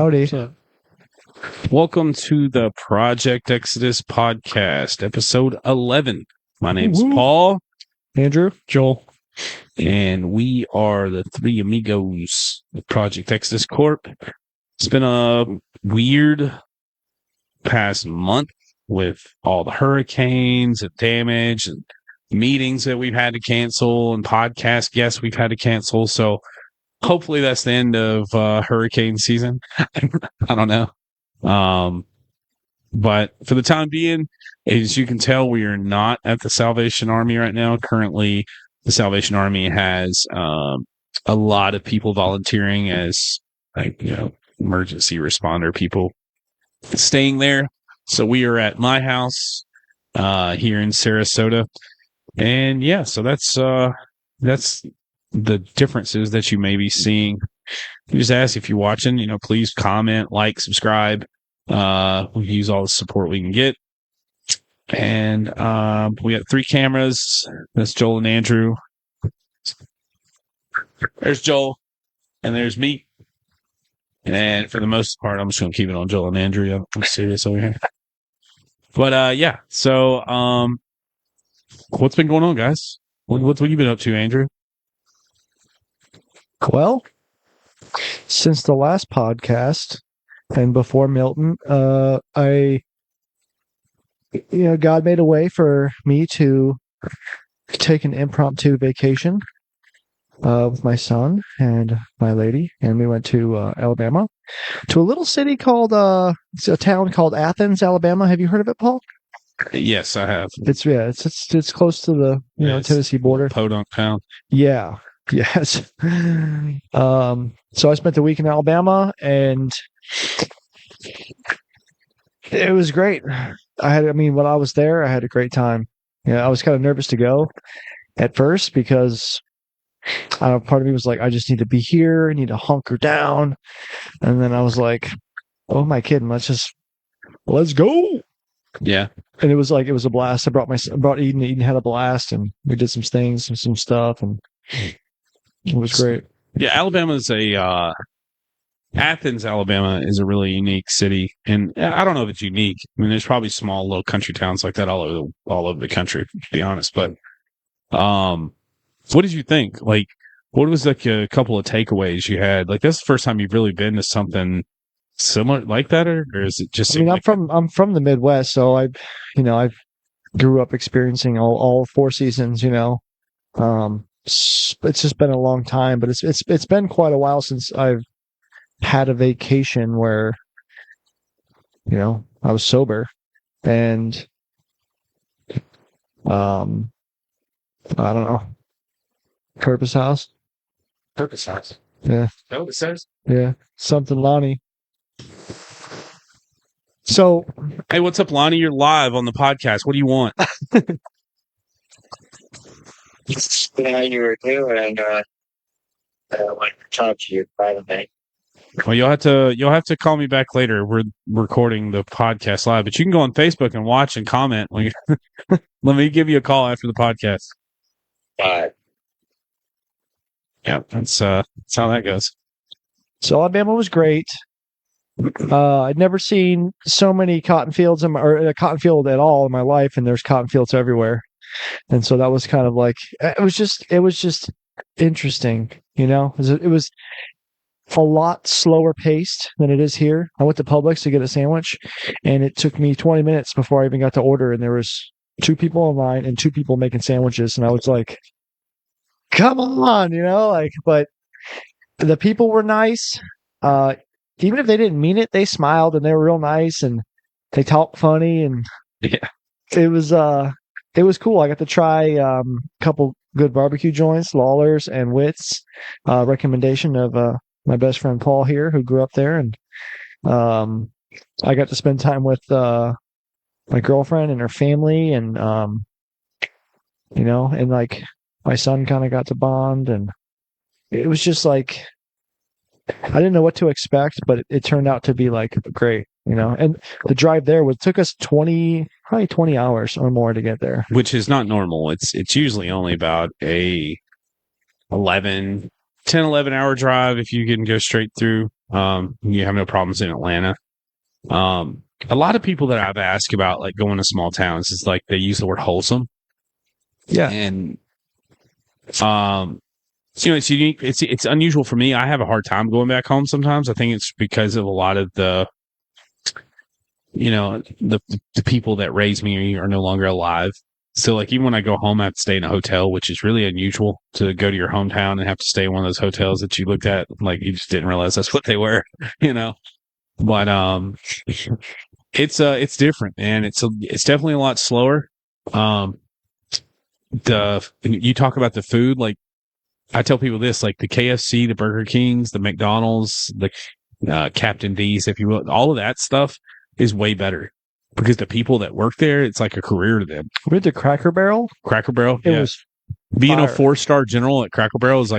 Howdy. So, welcome to the Project Exodus podcast, episode 11. My name's Paul. Andrew. Joel. And we are the three amigos of Project Exodus Corp. It's been a weird past month with all the hurricanes and damage and meetings that we've had to cancel and podcast guests we've had to cancel. So hopefully that's the end of hurricane season. I don't know. But for the time being, as you can tell, we are not at the Salvation Army right now. Currently, the Salvation Army has a lot of people volunteering as emergency responder people staying there. So we are at my house here in Sarasota. And yeah, so that's the differences that you may be seeing. We just ask if you're watching, please comment, like, subscribe. We use all the support we can get. And we got 3 cameras. That's Joel and Andrew. There's Joel. And there's me. And for the most part, I'm just going to keep it on Joel and Andrew. I'm serious over here. But yeah, so what's been going on, guys? What you been up to, Andrew? Well, since the last podcast and before Milton, God made a way for me to take an impromptu vacation with my son and my lady, and we went to Alabama, to a little city called it's a town called Athens, Alabama. Have you heard of it, Paul? Yes, I have. It's close to the Tennessee border. Podunk town. Yeah. Yes. So I spent the week in Alabama, and it was great. When I was there, I had a great time. I was kind of nervous to go at first because part of me was like, I just need to be here. I need to hunker down. And then I was like, oh, am I kidding? Let's go. Yeah. And it was a blast. I brought Eden. Eden had a blast, and we did some things and some stuff, and it was great. Yeah, Athens, Alabama is a really unique city, and I don't know if it's unique. I mean, there's probably small little country towns like that all over the country, to be honest. But what did you think? Like, what was like a couple of takeaways you had? Like, that's the first time you've really been to something similar like that, or is it just? I'm from the Midwest, so I grew up experiencing all 4 seasons. It's just been a long time, but it's been quite a while since I've had a vacation where I was sober, and I don't know. Purpose House. Yeah. Is that what it says? Yeah. Something Lonnie. So, hey, what's up, Lonnie? You're live on the podcast. What do you want? How you were doing? I wanted to talk to you, by the way. Well, you'll have to call me back later. We're recording the podcast live, but you can go on Facebook and watch and comment. Let me give you a call after the podcast. Yeah, that's how that goes. So Alabama was great. I'd never seen so many cotton fields or a cotton field at all in my life, and there's cotton fields everywhere. And so that was kind of like, it was just interesting, it was a lot slower paced than it is here. I went to Publix to get a sandwich, and it took me 20 minutes before I even got to order, and there was 2 people in line and 2 people making sandwiches, and I was like, come on, but the people were nice. Even if they didn't mean it, they smiled, and they were real nice, and they talked funny, and yeah, it was cool. I got to try a couple good barbecue joints, Lawler's and Witt's. Recommendation of my best friend Paul here, who grew up there, and I got to spend time with my girlfriend and her family, and and like my son kind of got to bond, and it was just like I didn't know what to expect, but it turned out to be like great. And the drive there took us probably 20 hours or more to get there, which is not normal. It's usually only about a 10, 11 hour drive if you can go straight through. You have no problems in Atlanta. A lot of people that I've asked about like going to small towns is like they use the word wholesome. Yeah. And it's unique. It's unusual for me. I have a hard time going back home sometimes. I think it's because of a lot of the people that raised me are no longer alive. So like even when I go home, I have to stay in a hotel, which is really unusual to go to your hometown and have to stay in one of those hotels that you looked at like you just didn't realize that's what they were, But it's different, and it's definitely a lot slower. You talk about the food, like I tell people this, like the KFC, the Burger Kings, the McDonald's, the Captain D's, if you will, all of that stuff is way better because the people that work there, it's like a career to them. We went to Cracker Barrel. It was being fire. a 4-star general at Cracker Barrel is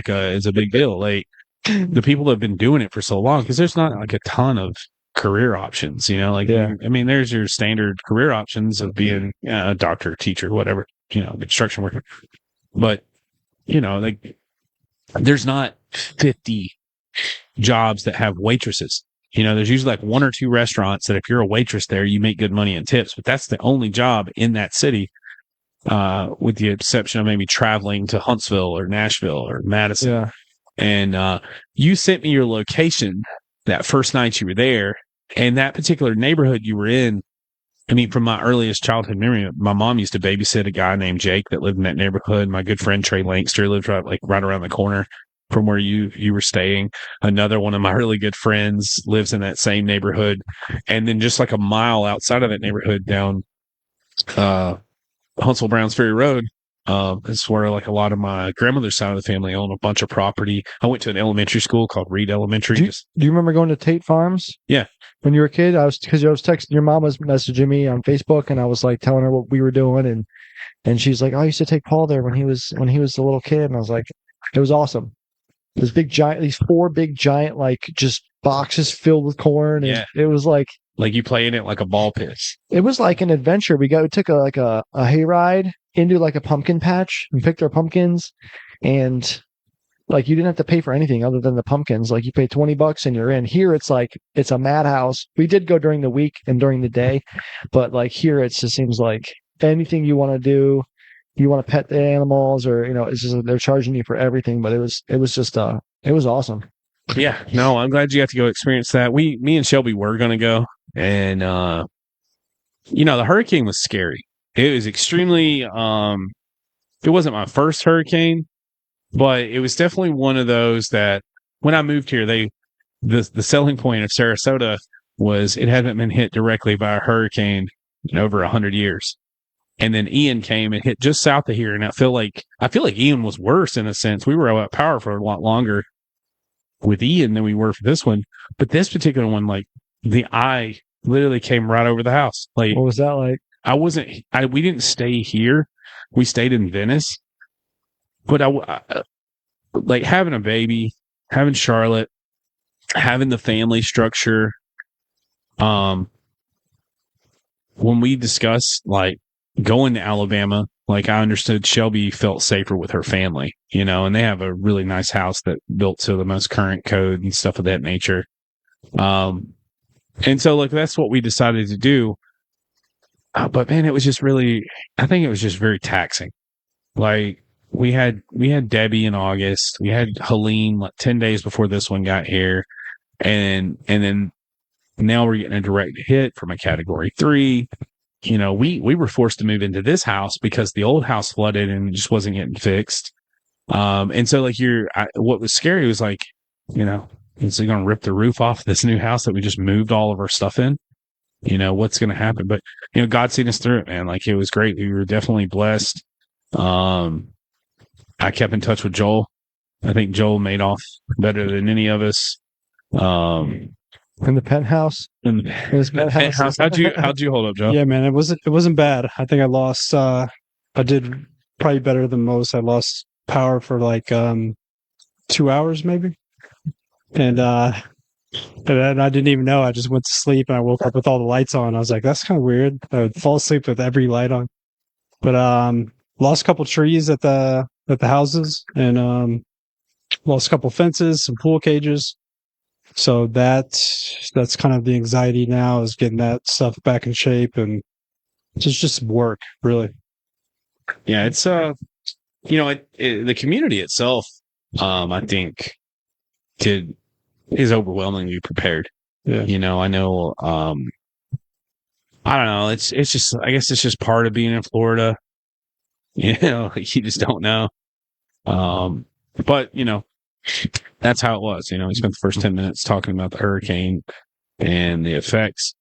a big deal. Like the people that have been doing it for so long, because there's not like a ton of career options, there's your standard career options of being a doctor, teacher, whatever, construction worker. But, like there's not 50 jobs that have waitresses. There's usually like 1 or 2 restaurants that if you're a waitress there, you make good money in tips, but that's the only job in that city, with the exception of maybe traveling to Huntsville or Nashville or Madison. Yeah. And you sent me your location that first night you were there, and that particular neighborhood you were in. I mean, from my earliest childhood memory, my mom used to babysit a guy named Jake that lived in that neighborhood. My good friend Trey Lankster lived right around the corner from where you were staying. Another one of my really good friends lives in that same neighborhood, and then just like a mile outside of that neighborhood, down Huntsville Browns Ferry Road, is where like a lot of my grandmother's side of the family own a bunch of property. I went to an elementary school called Reed Elementary. Do you remember going to Tate Farms? Yeah. When you were a kid, because I was texting, your mom was messaging me on Facebook, and I was like telling her what we were doing, and she's like, "Oh, I used to take Paul there when he was a little kid," and I was like, "It was awesome." These 4 big giant like just boxes filled with corn, and it was like you play in it like a ball pit. It was like an adventure. We took a hayride into like a pumpkin patch and picked our pumpkins, and like you didn't have to pay for anything other than the pumpkins. Like you pay $20 and you're in. Here it's like it's a madhouse. We did go during the week and during the day, but like here it just seems like anything you want to do, you want to pet the animals, or it's just they're charging you for everything. But it was awesome. Yeah, no, I'm glad you got to go experience that. Me and Shelby were going to go, and the hurricane was scary. It was extremely. It wasn't my first hurricane, but it was definitely one of those that when I moved here, the selling point of Sarasota was it hadn't been hit directly by a hurricane in over 100 years. And then Ian came and hit just south of here, and I feel like Ian was worse in a sense. We were without power for a lot longer with Ian than we were for this one. But this particular one, like the eye literally came right over the house. Like, what was that like? We didn't stay here. We stayed in Venice. But I like having a baby, having Charlotte, having the family structure. When we discussed like going to Alabama, like I understood Shelby felt safer with her family, and they have a really nice house that built to the most current code and stuff of that nature. And so like that's what we decided to do. But man, it was just I think it was just very taxing. Like we had Debbie in August, we had Helene like 10 days before this one got here. And then now we're getting a direct hit from a category 3. We were forced to move into this house because the old house flooded and it just wasn't getting fixed. And so like what was scary was like, is it going to rip the roof off this new house that we just moved all of our stuff in? What's going to happen? But, God's seen us through it, man. Like it was great. We were definitely blessed. I kept in touch with Joel. I think Joel made off better than any of us. In the penthouse. In the penthouse. How'd you hold up, Joe? Yeah, man, it wasn't bad. I think I lost. I did probably better than most. I lost power for like 2 hours maybe, and I didn't even know. I just went to sleep and I woke up with all the lights on. I was like, that's kind of weird. I would fall asleep with every light on. But lost a couple trees at the houses, and lost a couple fences, some pool cages. So that's kind of the anxiety now, is getting that stuff back in shape, and just work, really. Yeah, it's the community itself, I think, is overwhelmingly prepared. Yeah. I know, I don't know. It's just, I guess it's just part of being in Florida. You just don't know. But that's how it was. We spent the first 10 minutes talking about the hurricane and the effects.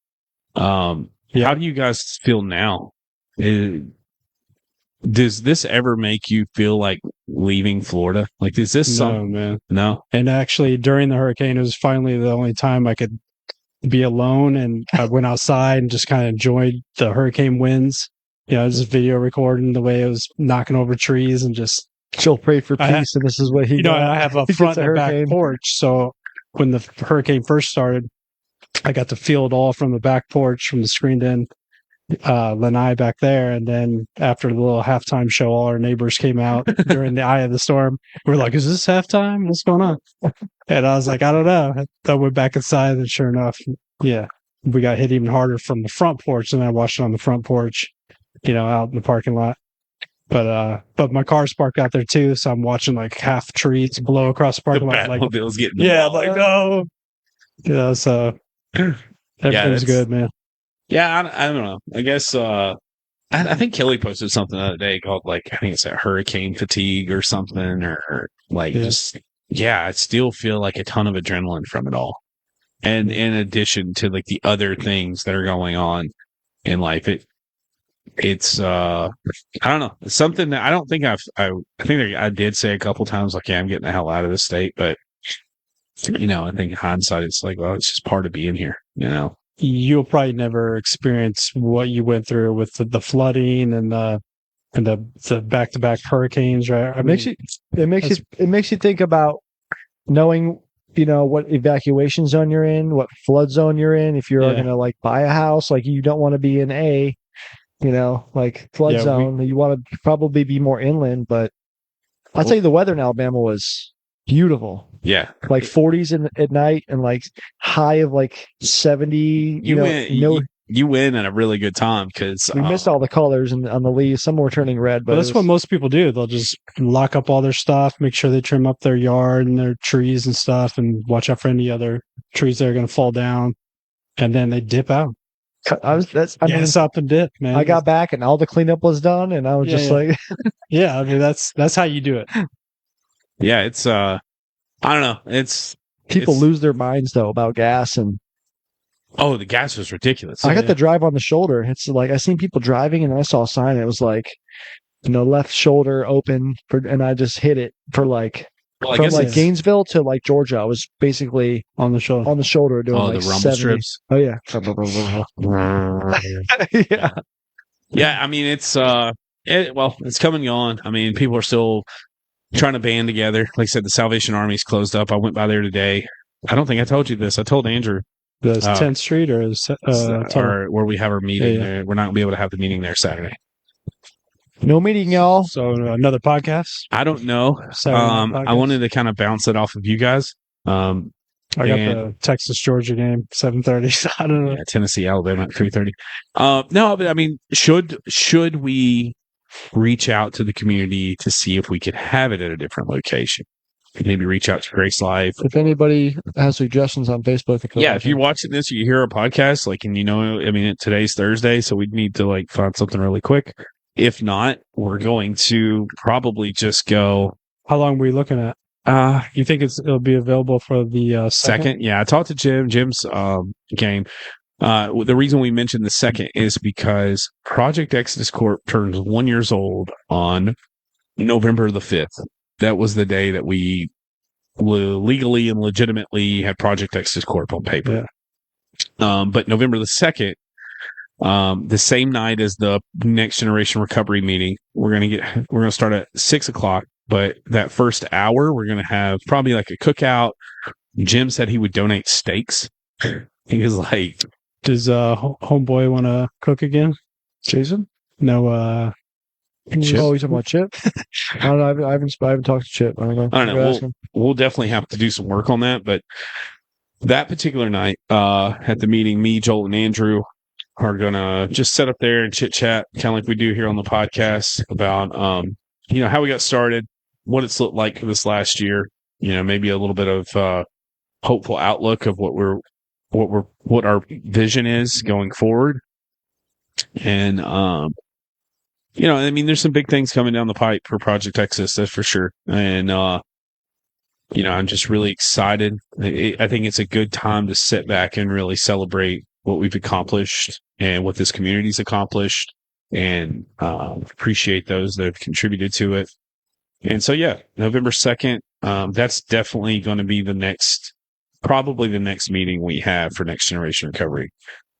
How do you guys feel now? Does this ever make you feel like leaving Florida? Like, is this something? Man. No. And actually, during the hurricane, it was finally the only time I could be alone, and I went outside and just kind of enjoyed the hurricane winds. Just video recording the way it was knocking over trees, and just She'll pray for peace, and this is what he. I have a he front gets and back porch, so when the hurricane first started, I got to feel it all from the back porch, from the screened-in lanai back there. And then after the little halftime show, all our neighbors came out during the eye of the storm. We're like, "Is this halftime? What's going on?" And I was like, "I don't know." I went back inside, and sure enough, yeah, we got hit even harder from the front porch. And I watched it on the front porch, out in the parking lot. But my car's parked out there too, so I'm watching like half trees blow across the parking lot. Like, Batmobile's getting like no, so everything was good, man. Yeah, I don't know. I guess I think Kelly posted something the other day called, like, I think it's a hurricane fatigue or something, or like I still feel like a ton of adrenaline from it all. And in addition to like the other things that are going on in life, it's I don't know. It's something that I don't think I think I did say a couple times, like, yeah, I'm getting the hell out of this state, but I think in hindsight, it's like, well, it's just part of being here, You'll probably never experience what you went through with the flooding and the back-to-back hurricanes, right? It makes you think about knowing, what evacuation zone you're in, what flood zone you're in. If you're going to like buy a house, like you don't want to be in flood zone. You want to probably be more inland, but I'll tell you, the weather in Alabama was beautiful. Yeah. Like 40s at night, and like high of like 70. You win at a really good time, because we missed all the colors on the leaves. Some were turning red, but that's what most people do. They'll just lock up all their stuff, make sure they trim up their yard and their trees and stuff, and watch out for any other trees that are going to fall down, and then they dip out. It's up and dip, man. I got back and all the cleanup was done, and I was like, yeah. I mean, that's how you do it. Yeah, it's I don't know. It's people lose their minds though about gas, and the gas was ridiculous. I got to drive on the shoulder. It's like I seen people driving, and I saw a sign. And it was like, left shoulder open and I just hit it for like. Well, from like Gainesville to like Georgia, I was basically on the shoulder doing like the rumble 70. strips. Oh yeah, yeah, yeah. I mean, it's it's coming on. I mean, people are still trying to band together. Like I said, the Salvation Army's closed up. I went by there today. I don't think I told you this. I told Andrew. The 10th Street or where we have our meeting. Yeah. We're not gonna be able to have the meeting there Saturday. No meeting, y'all. So another podcast? I don't know. I wanted to kind of bounce it off of you guys. I got the Texas Georgia game 7:30. So I don't know. Yeah, Tennessee Alabama at 3:30. No, but I mean, should we reach out to the community to see if we could have it at a different location? Maybe reach out to Grace Life. If anybody has suggestions on Facebook, if you're watching this, you hear our podcast, today's Thursday, so we need to find something really quick. If not, we're going to probably just go. How long were you looking at? You think it'll be available for the second? Yeah, I talked to Jim. Jim's game. The reason we mentioned the second is because Project Exodus Corp turns 1 year old on November the 5th. That was the day that we legally and legitimately had Project Exodus Corp on paper. Yeah. But November the 2nd, the same night as the Next Generation Recovery meeting, we're gonna start at 6:00. But that first hour, we're gonna have probably like a cookout. Jim said he would donate steaks. He was like, "Does homeboy want to cook again?" Jason? No. Chip? Oh, he's talking about Chip? I don't know. I haven't talked to Chip. I don't know. We'll definitely have to do some work on that, but that particular night, at the meeting, me, Joel, and Andrew are gonna just sit up there and chit chat, kind of like we do here on the podcast, about how we got started, what it's looked like for this last year. Maybe a little bit of hopeful outlook of what our vision is going forward. And there's some big things coming down the pipe for Project Texas, that's for sure. And I'm just really excited. I think it's a good time to sit back and really celebrate what we've accomplished and what this community's accomplished, and appreciate those that have contributed to it. And so, November 2nd, that's definitely going to be probably the next meeting we have for Next Generation Recovery.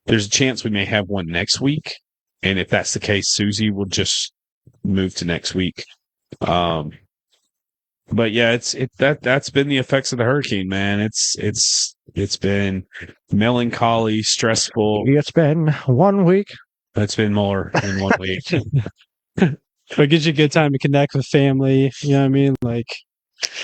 There's a chance we may have one next week. And if that's the case, Susie will just move to next week. But yeah, that's been the effects of the hurricane, man. It's been melancholy, stressful. It's been 1 week. It's been more than 1 week. But it gives you a good time to connect with family. You know what I mean? Like,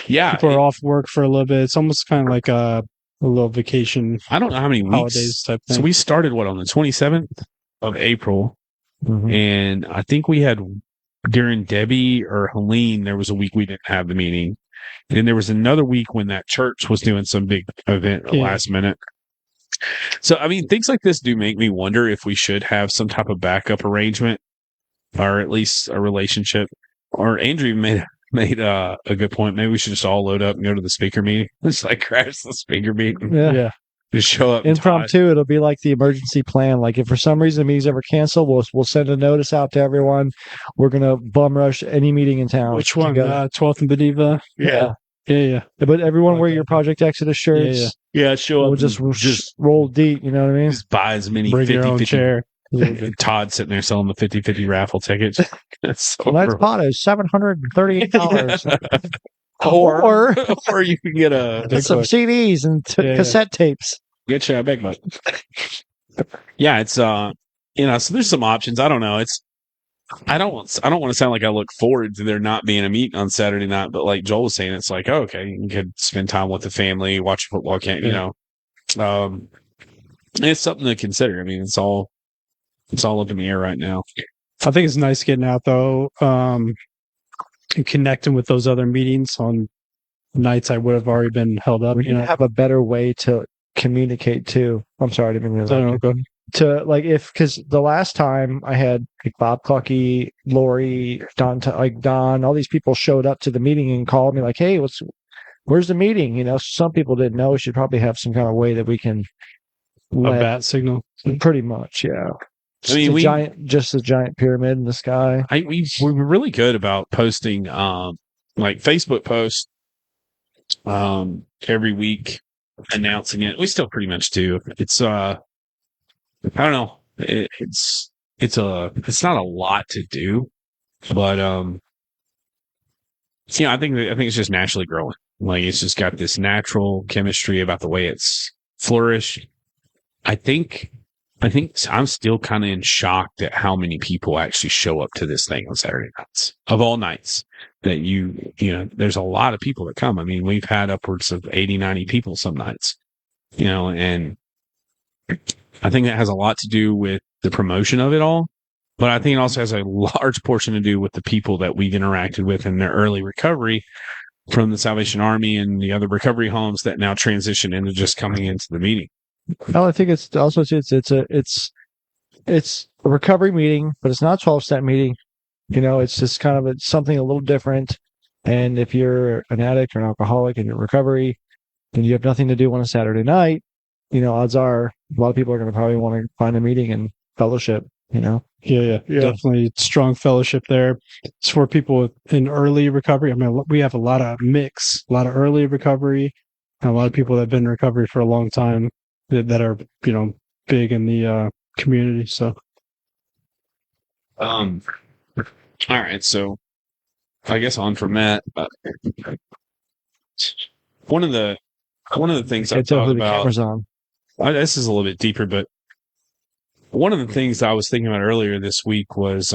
people are off work for a little bit. It's almost kind of like a little vacation. I don't know how many weeks. Holidays type thing. So we started on the 27th of April, and I think we had, during Debbie or Helene, there was a week we didn't have the meeting. And then there was another week when that church was doing some big event at the last minute. So, things like this do make me wonder if we should have some type of backup arrangement, or at least a relationship. Or Andrew made a good point. Maybe we should just all load up and go to the speaker meeting. Just like crash the speaker meeting. Yeah. Just show up. Impromptu. It'll be like the emergency plan. Like, if for some reason the meeting's ever canceled, we'll send a notice out to everyone. We're gonna bum rush any meeting in town. Which one? 12th and Beneva? Yeah. But everyone wear your Project Exodus shirts. Yeah, show up. We'll just roll deep. You know what I mean? Just buy as many Bring your own 50-50. chair. Todd sitting there selling the 50-50 raffle tickets. That's so Tonight's pot is $738. or you can get some CDs and cassette tapes. Get you a big buck. Yeah, it's so there's some options. I don't know. I don't want to sound like I look forward to there not being a meeting on Saturday night, but like Joel was saying, it's like, oh, okay, you could spend time with the family, watch a football game, it's something to consider. It's all up in the air right now. I think it's nice getting out though, and connecting with those other meetings on nights I would have already been held up. We have a better way to communicate too. I'm sorry, I didn't realize. Because the last time I had like Bob Clucky, Lori, Don, all these people showed up to the meeting and called me like, "Hey, where's the meeting?" Some people didn't know. We should probably have some kind of way that we can a bat signal. Pretty much, yeah. Just a giant pyramid in the sky. We were really good about posting like Facebook posts every week, announcing it. We still pretty much do. It's I don't know. It's not a lot to do, but I think it's just naturally growing. Like, it's just got this natural chemistry about the way it's flourished. I think I'm still kind of in shock at how many people actually show up to this thing on Saturday nights, of all nights. That there's a lot of people that come. We've had upwards of 80, 90 people some nights, and I think that has a lot to do with the promotion of it all. But I think it also has a large portion to do with the people that we've interacted with in their early recovery from the Salvation Army and the other recovery homes that now transition into just coming into the meeting. Well, I think it's also it's a recovery meeting, but it's not a 12-step meeting. It's just kind of something a little different. And if you're an addict or an alcoholic and you're in recovery, and you have nothing to do on a Saturday night, odds are a lot of people are going to probably want to find a meeting and fellowship. Yeah. Definitely strong fellowship there. It's for people in early recovery. We have a lot of early recovery, and a lot of people that have been in recovery for a long time that are, big in the community. So, all right. So, I guess on from that, one of the things I thought about. This is a little bit deeper, but one of the things I was thinking about earlier this week was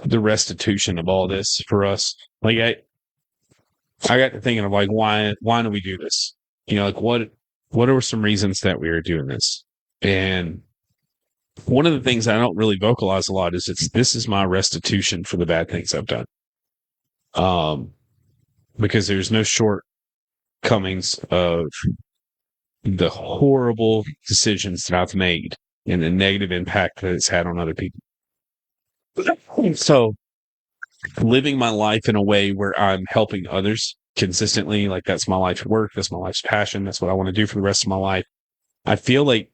the restitution of all this for us. Like, I got to thinking of like, why do we do this? like what are some reasons that we are doing this? And one of the things I don't really vocalize a lot is this is my restitution for the bad things I've done. Because there's no shortcomings of the horrible decisions that I've made and the negative impact that it's had on other people. So living my life in a way where I'm helping others consistently, like that's my life's work, that's my life's passion, that's what I want to do for the rest of my life. I feel like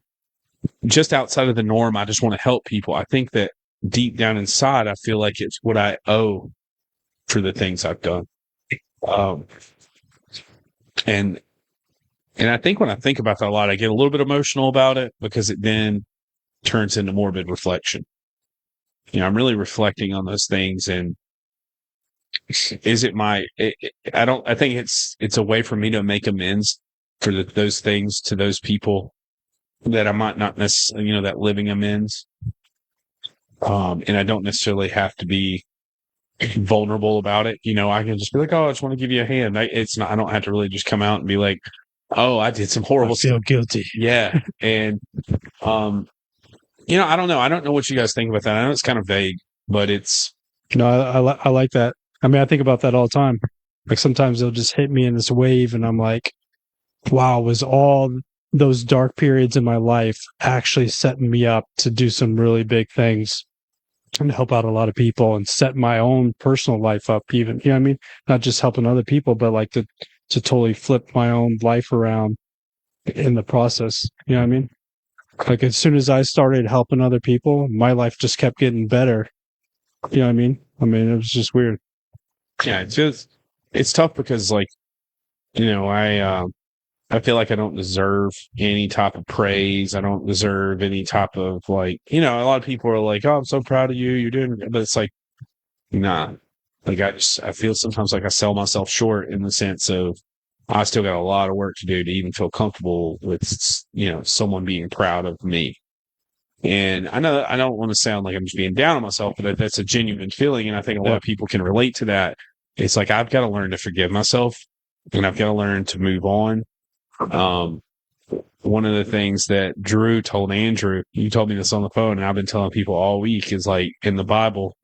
just outside of the norm, I just want to help people. I think that deep down inside, I feel like it's what I owe for the things I've done. And I think when I think about that a lot, I get a little bit emotional about it because it then turns into morbid reflection. I'm really reflecting on those things, and is it I think it's a way for me to make amends for those things to those people that I might not necessarily, that living amends. And I don't necessarily have to be vulnerable about it. I can just be like, oh, I just want to give you a hand. I don't have to really just come out and be like, oh, I did some horrible I feel stuff. guilty. Yeah. And, I don't know. I don't know what you guys think about that. I know it's kind of vague, but it's. No, I like that. I mean, I think about that all the time. Like sometimes they'll just hit me in this wave and I'm like, wow, was all those dark periods in my life actually setting me up to do some really big things and help out a lot of people and set my own personal life up even, you know what I mean? Not just helping other people, but like to totally flip my own life around in the process. You know what I mean? Like as soon as I started helping other people, my life just kept getting better. You know what I mean? It was just weird. Yeah, it's tough because I feel like I don't deserve any type of praise. I don't deserve any type of a lot of people are like, oh, I'm so proud of you. You're doing, but it's like, nah, like I feel sometimes like I sell myself short in the sense of I still got a lot of work to do to even feel comfortable with, someone being proud of me. And I know I don't want to sound like I'm just being down on myself, but that's a genuine feeling. And I think a lot of people can relate to that. It's like, I've got to learn to forgive myself and I've got to learn to move on. One of the things that Drew told Andrew, you told me this on the phone, and I've been telling people all week, is like in the Bible,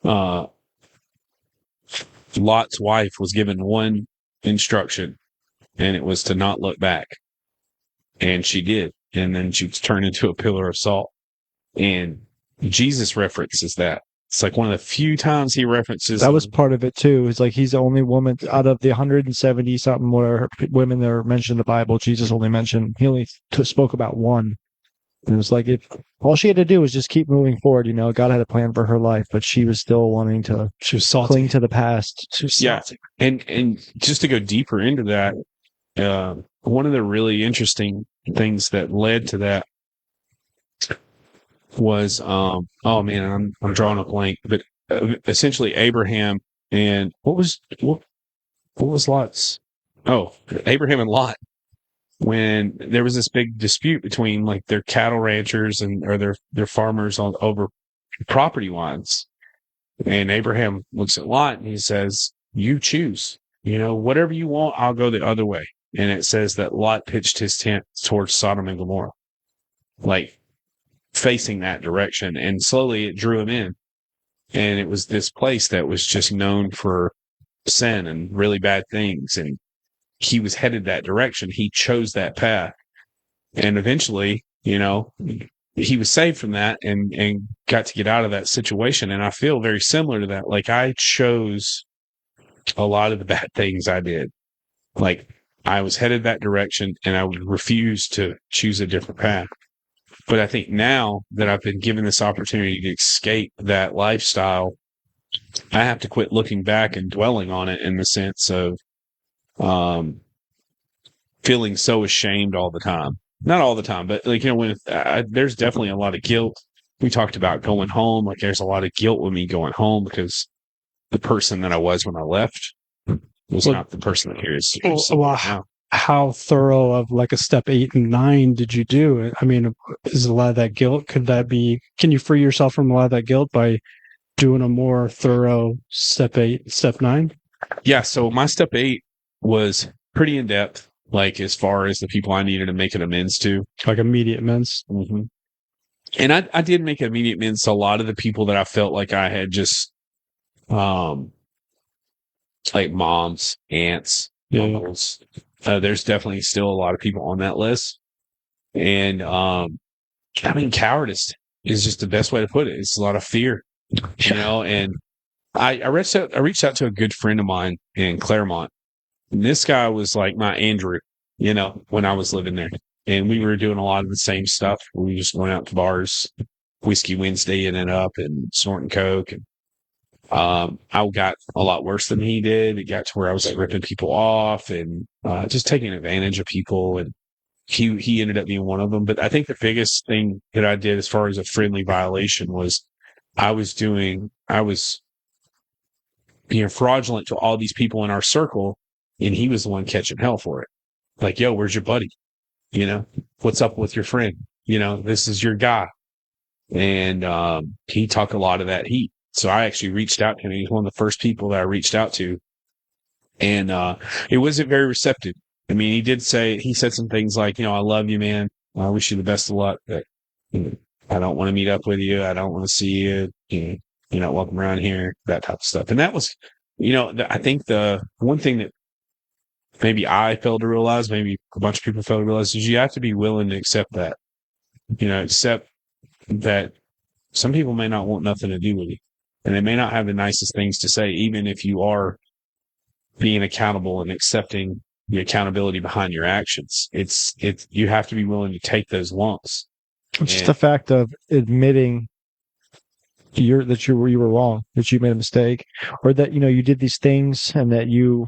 Lot's wife was given one instruction, and it was to not look back. And she did. And then she was turned into a pillar of salt. And Jesus references that. It's like one of the few times he references that was part of it too. It's like he's the only woman out of the 170 something women that are mentioned in the Bible. Jesus only mentioned, he only spoke about one. And it was like, if all she had to do was just keep moving forward, God had a plan for her life, but she was still wanting to. She was salty. Cling to the past. She was salty. And just to go deeper into that, one of the really interesting things that led to that was, oh man, I'm drawing a blank, but essentially Abraham and what was Lot's? Oh, Abraham and Lot. When there was this big dispute between like their cattle ranchers or their farmers over property lines, and Abraham looks at Lot and he says, "You choose. Whatever you want, I'll go the other way." And it says that Lot pitched his tent towards Sodom and Gomorrah, like facing that direction, and slowly it drew him in. And it was this place that was just known for sin and really bad things, and he was headed that direction. He chose that path. And eventually, he was saved from that and got to get out of that situation. And I feel very similar to that. Like I chose a lot of the bad things I did. Like I was headed that direction and I would refuse to choose a different path. But I think now that I've been given this opportunity to escape that lifestyle, I have to quit looking back and dwelling on it in the sense of, feeling so ashamed all the time. Not all the time, but when there's definitely a lot of guilt. We talked about going home. Like there's a lot of guilt with me going home because the person that I was when I left was not the person that here is. How thorough of like a step 8 and 9 did you do? Is a lot of that guilt? Can you free yourself from a lot of that guilt by doing a more thorough step 8, step 9? Yeah. So my step 8 was pretty in depth, like as far as the people I needed to make an amends to. Like immediate amends. Mm-hmm. And I did make an immediate amends to a lot of the people that I felt like I had just, like moms, aunts, uncles. There's definitely still a lot of people on that list. And, cowardice is just the best way to put it. It's a lot of fear, and I reached out to a good friend of mine in Claremont. And this guy was like my Andrew, when I was living there. And we were doing a lot of the same stuff. We just went out to bars, Whiskey Wednesday and up and snorting coke. And I got a lot worse than he did. It got to where I was like ripping people off and just taking advantage of people. And he ended up being one of them. But I think the biggest thing that I did as far as a friendly violation was I was being fraudulent to all these people in our circle, and he was the one catching hell for it. Like, yo, where's your buddy? What's up with your friend? This is your guy. And he took a lot of that heat. So I actually reached out to him. He's one of the first people that I reached out to. And it wasn't very receptive. I mean, he said some things like, I love you, man. I wish you the best of luck. But I don't want to meet up with you. I don't want to see you. You're not welcome around here, that type of stuff. And that was, I think the one thing that maybe I failed to realize, maybe a bunch of people failed to realize, is you have to be willing to accept that. Accept that some people may not want nothing to do with you. And they may not have the nicest things to say, even if you are being accountable and accepting the accountability behind your actions. You have to be willing to take those lumps. Just the fact of admitting that you were wrong, that you made a mistake, or that you did these things, and that you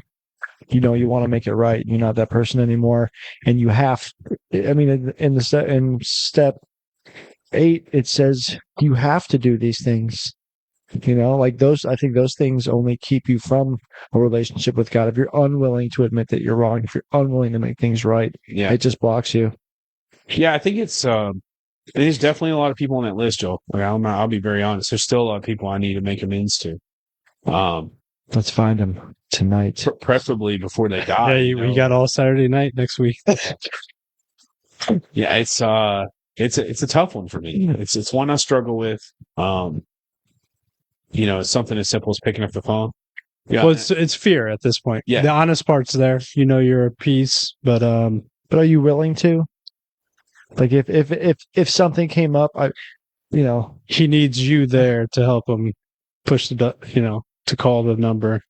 want to make it right. You're not that person anymore, and you have. I mean, in step 8, it says you have to do these things. Like those. I think those things only keep you from a relationship with God. If you're unwilling to admit that you're wrong, if you're unwilling to make things right, it just blocks you. Yeah, I think it's. There's definitely a lot of people on that list, Joel. Like, I'll be very honest. There's still a lot of people I need to make amends to. Let's find them tonight, preferably before they die. Yeah, we got all Saturday night next week. Yeah, it's a tough one for me. It's one I struggle with. It's something as simple as picking up the phone. Yeah, well, it's fear at this point. Yeah, the honest part's there. You're at peace, but are you willing to? Like if something came up, he needs you there to help him push to call the number,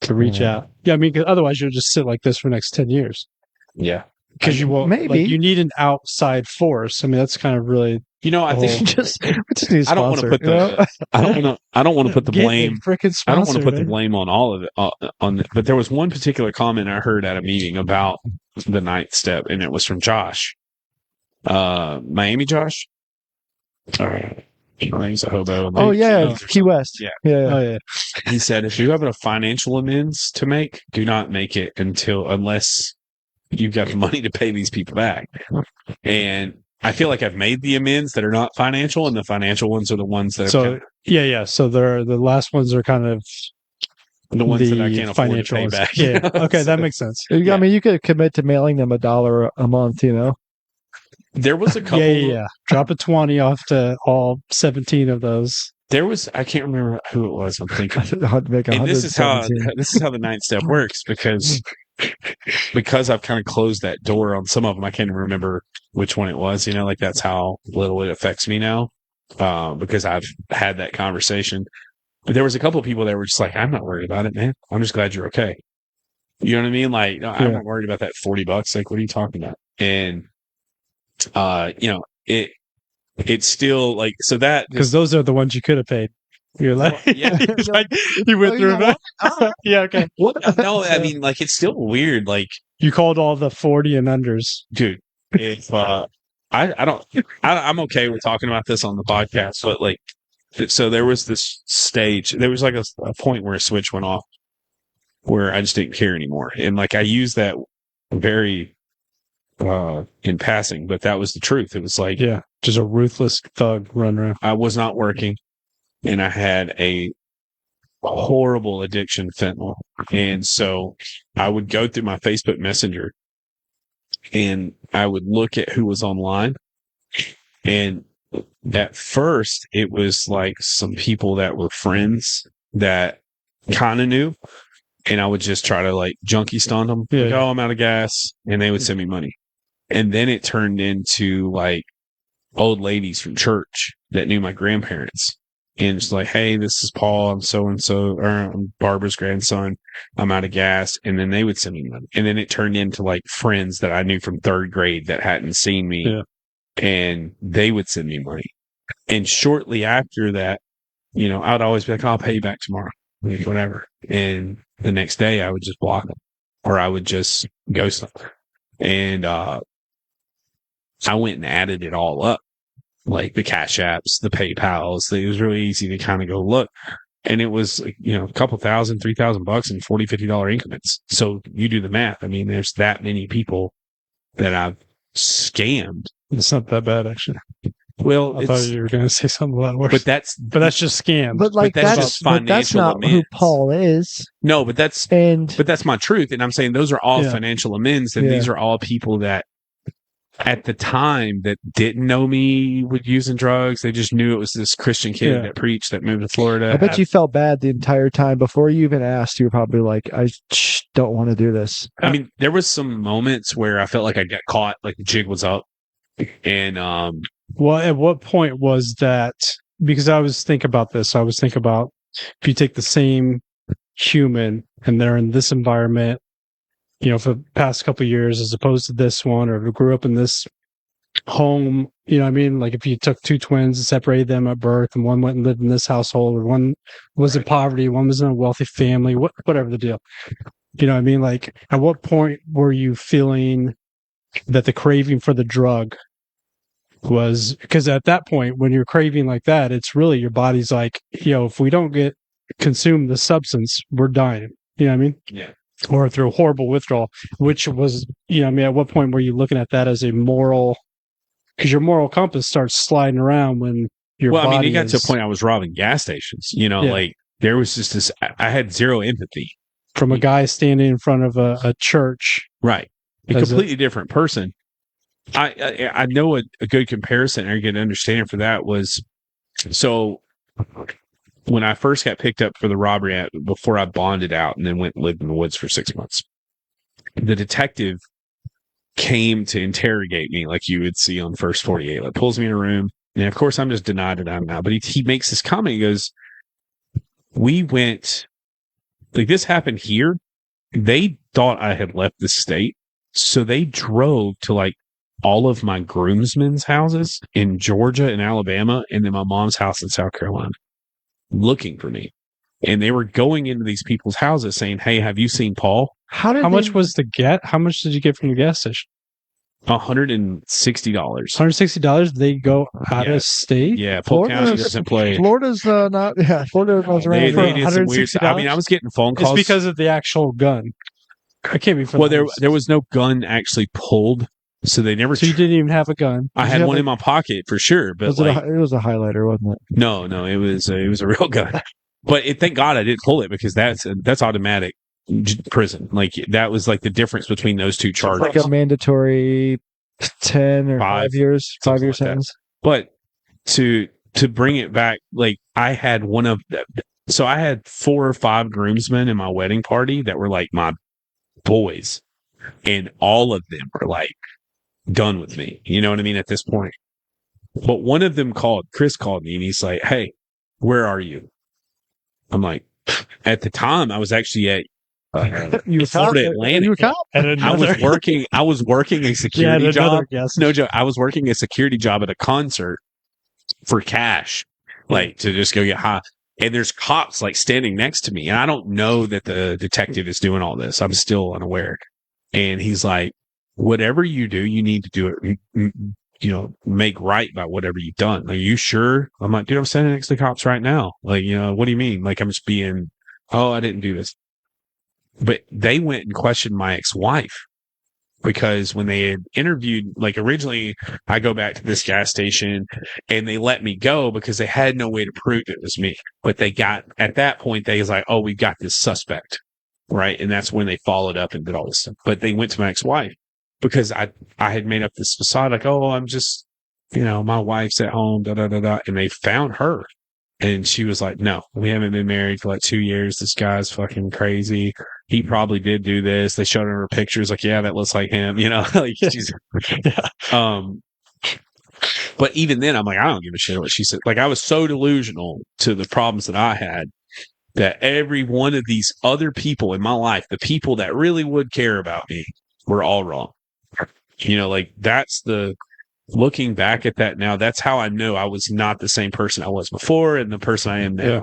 to reach out. Yeah, I mean, 'cause otherwise you'll just sit like this for the next 10 years. Yeah, because you won't. Maybe you need an outside force. I mean, that's kind of really. I think just need a sponsor, I don't want to put the. I don't want to put the blame. I don't want to put the blame on all of it. But there was one particular comment I heard at a meeting about the 9th step, and it was from Josh. Miami Josh. All right. He's a hobo. Oh yeah, Key West. Yeah. Oh yeah. He said, if you have a financial amends to make, do not make it unless you've got the money to pay these people back. And I feel like I've made the amends that are not financial, and the financial ones are the ones that. So So the last ones are kind of the ones that I can't afford to pay back. Yeah. Okay, that makes sense. I mean, you could commit to mailing them $1 a month. There was a couple. Yeah. Drop a 20 off to all 17 of those. There was, I can't remember who it was. I'm thinking. And this is how the 9th step works, because I've kind of closed that door on some of them. I can't remember which one it was. Like that's how little it affects me now, because I've had that conversation. But there was a couple of people that were just like, I'm not worried about it, man. I'm just glad you're okay. You know what I mean? Like, no, I'm not worried about that $40. Like, what are you talking about? And it's still like, so that, because those are the ones you could have paid. You're like, yeah, like you went through it. Yeah, okay. No, I mean, like, it's still weird. Like, you called all the 40 and unders, dude. If I'm okay with talking about this on the podcast, but like, so there was this stage. There was like a point where a switch went off, where I just didn't care anymore, and like I used that very in passing, but that was the truth. It was like, just a ruthless thug run around. I was not working, and I had a horrible addiction to fentanyl. And so I would go through my Facebook Messenger and I would look at who was online. And at first, it was like some people that were friends that kind of knew. And I would just try to like junkie stunt them. Yeah. Like, oh, I'm out of gas. And they would send me money. And then it turned into like old ladies from church that knew my grandparents. And it's like, hey, this is Paul. I'm so and so, or I'm Barbara's grandson. I'm out of gas. And then they would send me money. And then it turned into like friends that I knew from third grade that hadn't seen me. Yeah. And they would send me money. And shortly after that, you know, I'd always be like, I'll pay you back tomorrow, like, whatever. And the next day I would just block them or I would just ghost them. And I went and added it all up, like the Cash Apps, the PayPals. It was really easy to kind of go look. And it was, you know, a couple $1,000, $3,000 in $40, $50 increments. So you do the math. I mean, there's that many people that I've scammed. It's not that bad, actually. Well, I thought you were going to say something a lot worse. but that's just scam. But like that's that's just but that's financial not who amends. Paul is. no, but that's my truth. And I'm saying those are all Yeah. financial amends. And Yeah. these are all people that at the time that didn't know me with using drugs. They just knew it was this Christian kid Yeah. that preached that moved to Florida. I bet you felt bad the entire time before you even asked. You were probably like, I don't want to do this. I mean, there was some moments where I felt like I got caught, like the jig was up. And Well, at what point was that? Because I was thinking about this. I was thinking about if you take the same human and they're in this environment, you know, for the past couple of years, as opposed to this one, or grew up in this home, you know what I mean? Like if you took two twins and separated them at birth and one went and lived in this household, or one was in poverty, one was in a wealthy family, whatever the deal. You know what I mean? Like at what point were you feeling that the craving for the drug was, because at that point when you're craving like that, it's really your body's like, if we don't consume the substance, we're dying. You know what I mean? Yeah. Or through horrible withdrawal, which was, I mean, at what point were you looking at that as a moral, because your moral compass starts sliding around when your well, body I mean, it got to a point I was robbing gas stations, Yeah. like there was just this, I had zero empathy. from a guy standing in front of a church. Right. A As completely different person. I know a good comparison or a good understanding for that was, so when I first got picked up for the robbery before I bonded out and then went and lived in the woods for 6 months, the detective came to interrogate me like you would see on First 48. Like pulls me in a room. And of course I'm just denied it I'm now. But he makes this comment. He goes, we went, like this happened here. They thought I had left the state. So they drove to like all of my groomsmen's houses in Georgia and Alabama, and then my mom's house in South Carolina, looking for me. And they were going into these people's houses saying, hey, have you seen Paul? How much was how much did you get from the gas station? $160. $160. They go out Yeah. of state. Yeah, Polk Florida County is- doesn't play. Florida's not. Yeah, Florida was around. They for did some weird. $160. I mean, I was getting phone It's calls because of the actual gun. I can't be. Well, there was no gun actually pulled, so they never. So you didn't even have a gun. I Did had you one have in my pocket for sure, but Was like, it was a highlighter, wasn't it? no, it was a real gun. But thank God I didn't pull it because that's automatic prison. Like that was like the difference between those two charges. Like a mandatory 10 or 5 year something like that. sentence. But to bring it back, like I had one of them. So I had 4 or 5 groomsmen in my wedding party that were like my boys, and all of them were like done with me. You know what I mean? At this point, but one of them Chris called me and he's like, hey, where are you? I'm like, at the time I was actually at You were Florida cop? Atlantic. You were cop? I was working a security job. No joke. I was working a security job at a concert for cash, like to just go get high. And there's cops like standing next to me. And I don't know that the detective is doing all this. I'm still unaware. And he's like, whatever you do, you need to do it, make right by whatever you've done. Are you sure? I'm like, dude, I'm standing next to the cops right now. Like, what do you mean? Like, I'm just being, I didn't do this. But they went and questioned my ex-wife because when they had interviewed, like originally I go back to this gas station and they let me go because they had no way to prove it was me. But they got, at that point, they was like, oh, we've got this suspect. Right. And that's when they followed up and did all this stuff. But they went to my ex-wife because I had made up this facade like, oh, I'm just, my wife's at home, da da da da. And they found her. And she was like, no, we haven't been married for like 2 years. This guy's fucking crazy. He probably did do this. They showed her pictures like, yeah, that looks like him, like she's, but even then I'm like, I don't give a shit what she said. Like I was so delusional to the problems that I had that every one of these other people in my life, the people that really would care about me, were all wrong. Like that's looking back at that now, that's how I know I was not the same person I was before and the person I am now. Yeah.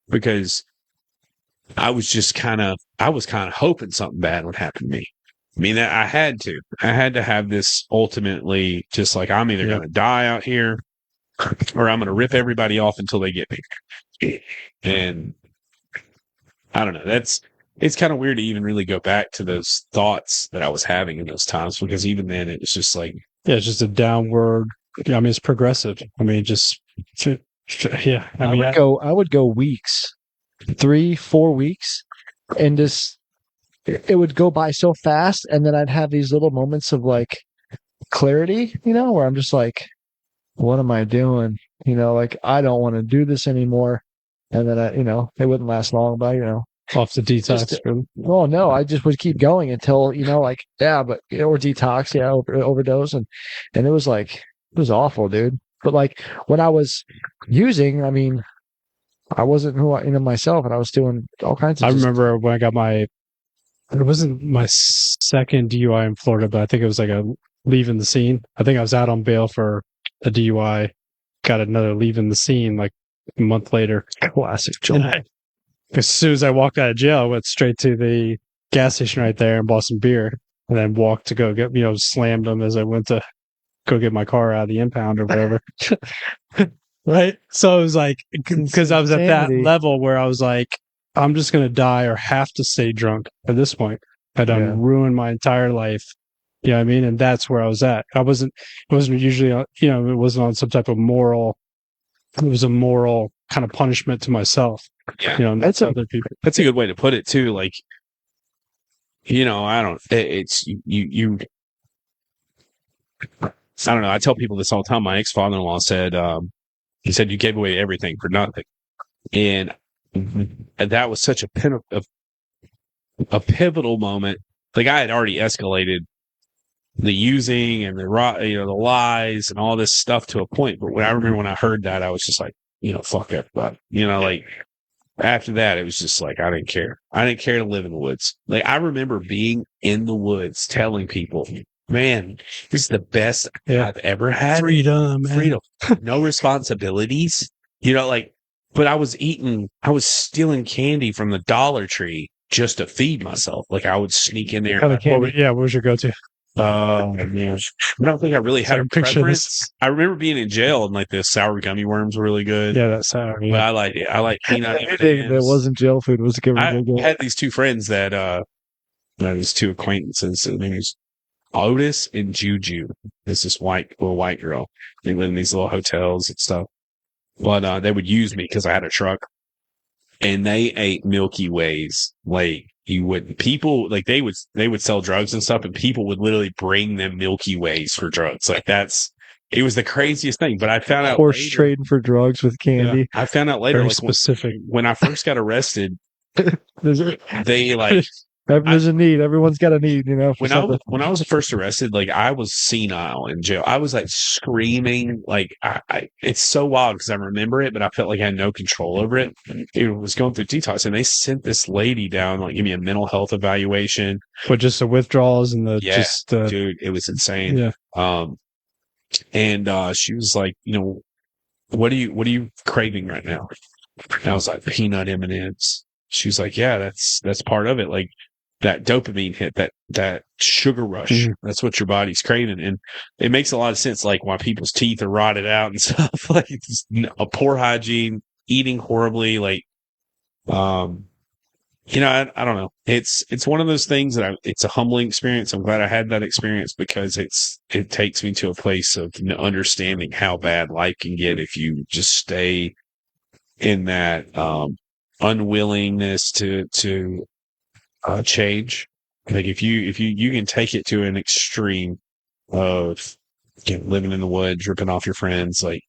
Because I was kind of hoping something bad would happen to me. I mean, I had to have this ultimately, just like I'm either going to die out here or I'm going to rip everybody off until they get me. And I don't know. It's kind of weird to even really go back to those thoughts that I was having in those times, because even then it was just like, it's just a downward. I mean, it's progressive. I mean, I would go weeks, 3-4 weeks, and just it would go by so fast, and then I'd have these little moments of like clarity, where I'm just like, what am I doing? Like I don't want to do this anymore. And then it wouldn't last long, but off the detox. Oh no, I just would keep going until or detox, overdose, and it was like, it was awful, dude. But like when I was using, I mean, I wasn't who myself, and I was doing all kinds of. I remember when I got it wasn't my second DUI in Florida, but I think it was like a leaving the scene. I think I was out on bail for a DUI, got another leaving the scene like a month later. Classic July. As soon as I walked out of jail, I went straight to the gas station right there and bought some beer, and then walked to go get, slammed them as I went to go get my car out of the impound or whatever. Right. So it was like, because I was at that level where I was like, I'm just going to die or have to stay drunk at this point. I'd ruined my entire life. You know what I mean? And that's where I was at. It wasn't usually, it wasn't on some type of moral. It was a moral kind of punishment to myself. Yeah. That's other people. That's a good way to put it too. Like, I don't know. I tell people this all the time. My ex-father-in-law said, he said, you gave away everything for nothing. And that was such a pivotal moment. Like I had already escalated the using and the lies and all this stuff to a point. But I remember when I heard that, I was just like, fuck everybody. Like after that, it was just like, I didn't care. I didn't care to live in the woods. Like I remember being in the woods telling people, man, this is the best I've ever had. Freedom. No responsibilities. But I was stealing candy from the Dollar Tree just to feed myself. Like I would sneak in there. What was your go-to? Oh man, I don't think I really had a preference. I remember being in jail and like the sour gummy worms were really good. Yeah, that's sour. But I like peanut. Anything that wasn't jail food was good. I had these two friends these two acquaintances. Their name was Otis and Juju. It's this little white girl. They live in these little hotels and stuff. But they would use me because I had a truck, and they ate Milky Ways like you wouldn't. People like they would sell drugs and stuff, and people would literally bring them Milky Ways for drugs. Like it was the craziest thing. But I found out horse trading for drugs with candy. Yeah, I found out later, very specific. When I first got arrested, they like. There's a need. Everyone's got a need, When I was first arrested, like I was senile in jail. I was like screaming, like it's so wild because I remember it, but I felt like I had no control over it. It was going through detox, and they sent this lady down, like give me a mental health evaluation, but just the withdrawals and dude, it was insane. Yeah. And she was like, what are you craving right now? And I was like, peanut M&Ms. She was like, yeah, that's part of it. Like that dopamine hit, that sugar rush. Mm-hmm. That's what your body's craving. And it makes a lot of sense, like why people's teeth are rotted out and stuff, like a poor hygiene, eating horribly. Like, I don't know. It's one of those things that it's a humbling experience. I'm glad I had that experience because it takes me to a place of understanding how bad life can get if you just stay in that unwillingness to change. Like if you can take it to an extreme of living in the woods, ripping off your friends, like.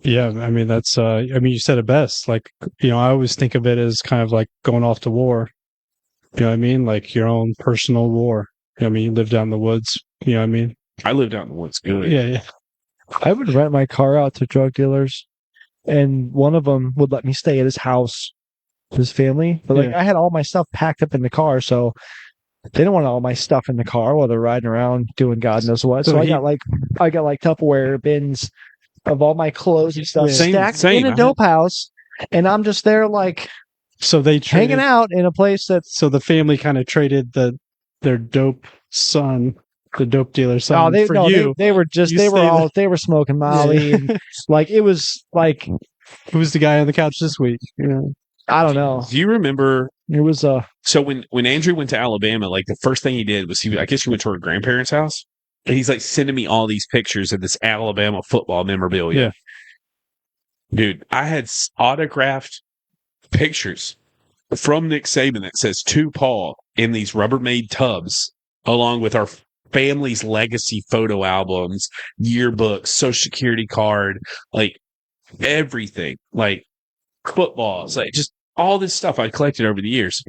Yeah, I mean that's you said it best. Like, I always think of it as kind of like going off to war. You know what I mean? Like your own personal war. You live down in the woods. You know what I mean? I lived out in the woods. Good. Yeah. I would rent my car out to drug dealers, and one of them would let me stay at his house, his family. But like, I had all my stuff packed up in the car, so they don't want all my stuff in the car while they're riding around doing God knows what. So I got like Tupperware bins of all my clothes and stuff stacked in a dope house, and I'm just there like. So they hanging out in a place that's. So the family kind of traded their dope son, the dope dealer son, for you. They were smoking Molly, and like it was like. Who's the guy on the couch this week? I don't know. Do you remember? It was So when Andrew went to Alabama, like the first thing he did was I guess he went to her grandparents' house, and he's like sending me all these pictures of this Alabama football memorabilia. Yeah, dude, I had autographed pictures from Nick Saban that says to Paul in these Rubbermaid tubs, along with our family's legacy photo albums, yearbooks, social security card, like everything, like footballs, like just all this stuff I collected over the years.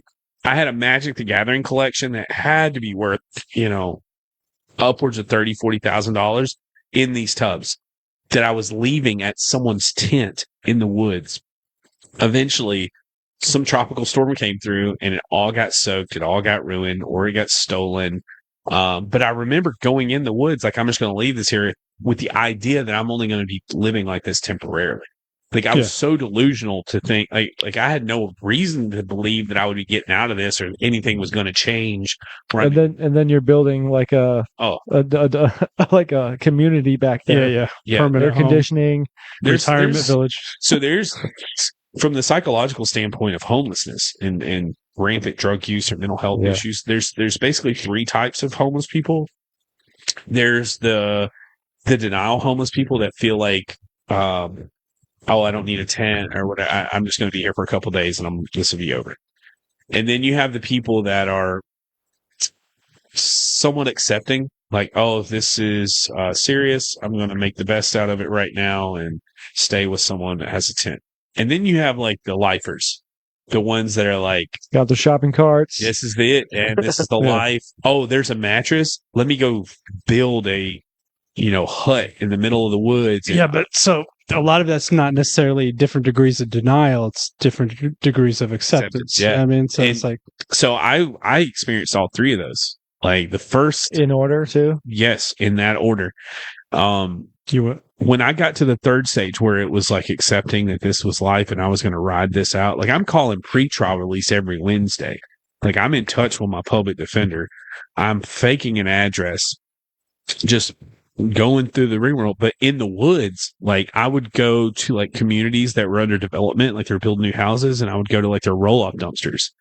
I had a Magic the Gathering collection that had to be worth, upwards of $30,000-$40,000 in these tubs that I was leaving at someone's tent in the woods. Eventually, some tropical storm came through and it all got soaked. It all got ruined or it got stolen. But I remember going in the woods, like, I'm just going to leave this here with the idea that I'm only going to be living like this temporarily. Like, I was so delusional to think, like I had no reason to believe that I would be getting out of this or anything was going to change. Right. And then you're building like like a community back there. Yeah. Permanent air conditioning, retirement village. So there's, from the psychological standpoint of homelessness and rampant drug use or mental health issues, there's basically three types of homeless people. There's the denial homeless people that feel like, I don't need a tent or whatever. I'm just going to be here for a couple of days and this will be over. And then you have the people that are somewhat accepting, like, oh, if this is serious, I'm going to make the best out of it right now and stay with someone that has a tent. And then you have like the lifers, the ones that are like, got the shopping carts. This is it. And this is the life. Oh, there's a mattress. Let me go build a, hut in the middle of the woods. Yeah. But so a lot of that's not necessarily different degrees of denial. It's different degrees of acceptance. Yeah. I mean, so it's like, so I experienced all three of those. Like the first in order too. Yes. In that order. When I got to the third stage where it was like accepting that this was life and I was going to ride this out, like I'm calling pretrial release every Wednesday. Like I'm in touch with my public defender. I'm faking an address, just going through the rigmarole. But in the woods, like I would go to like communities that were under development, like they're building new houses, and I would go to like their roll-off dumpsters.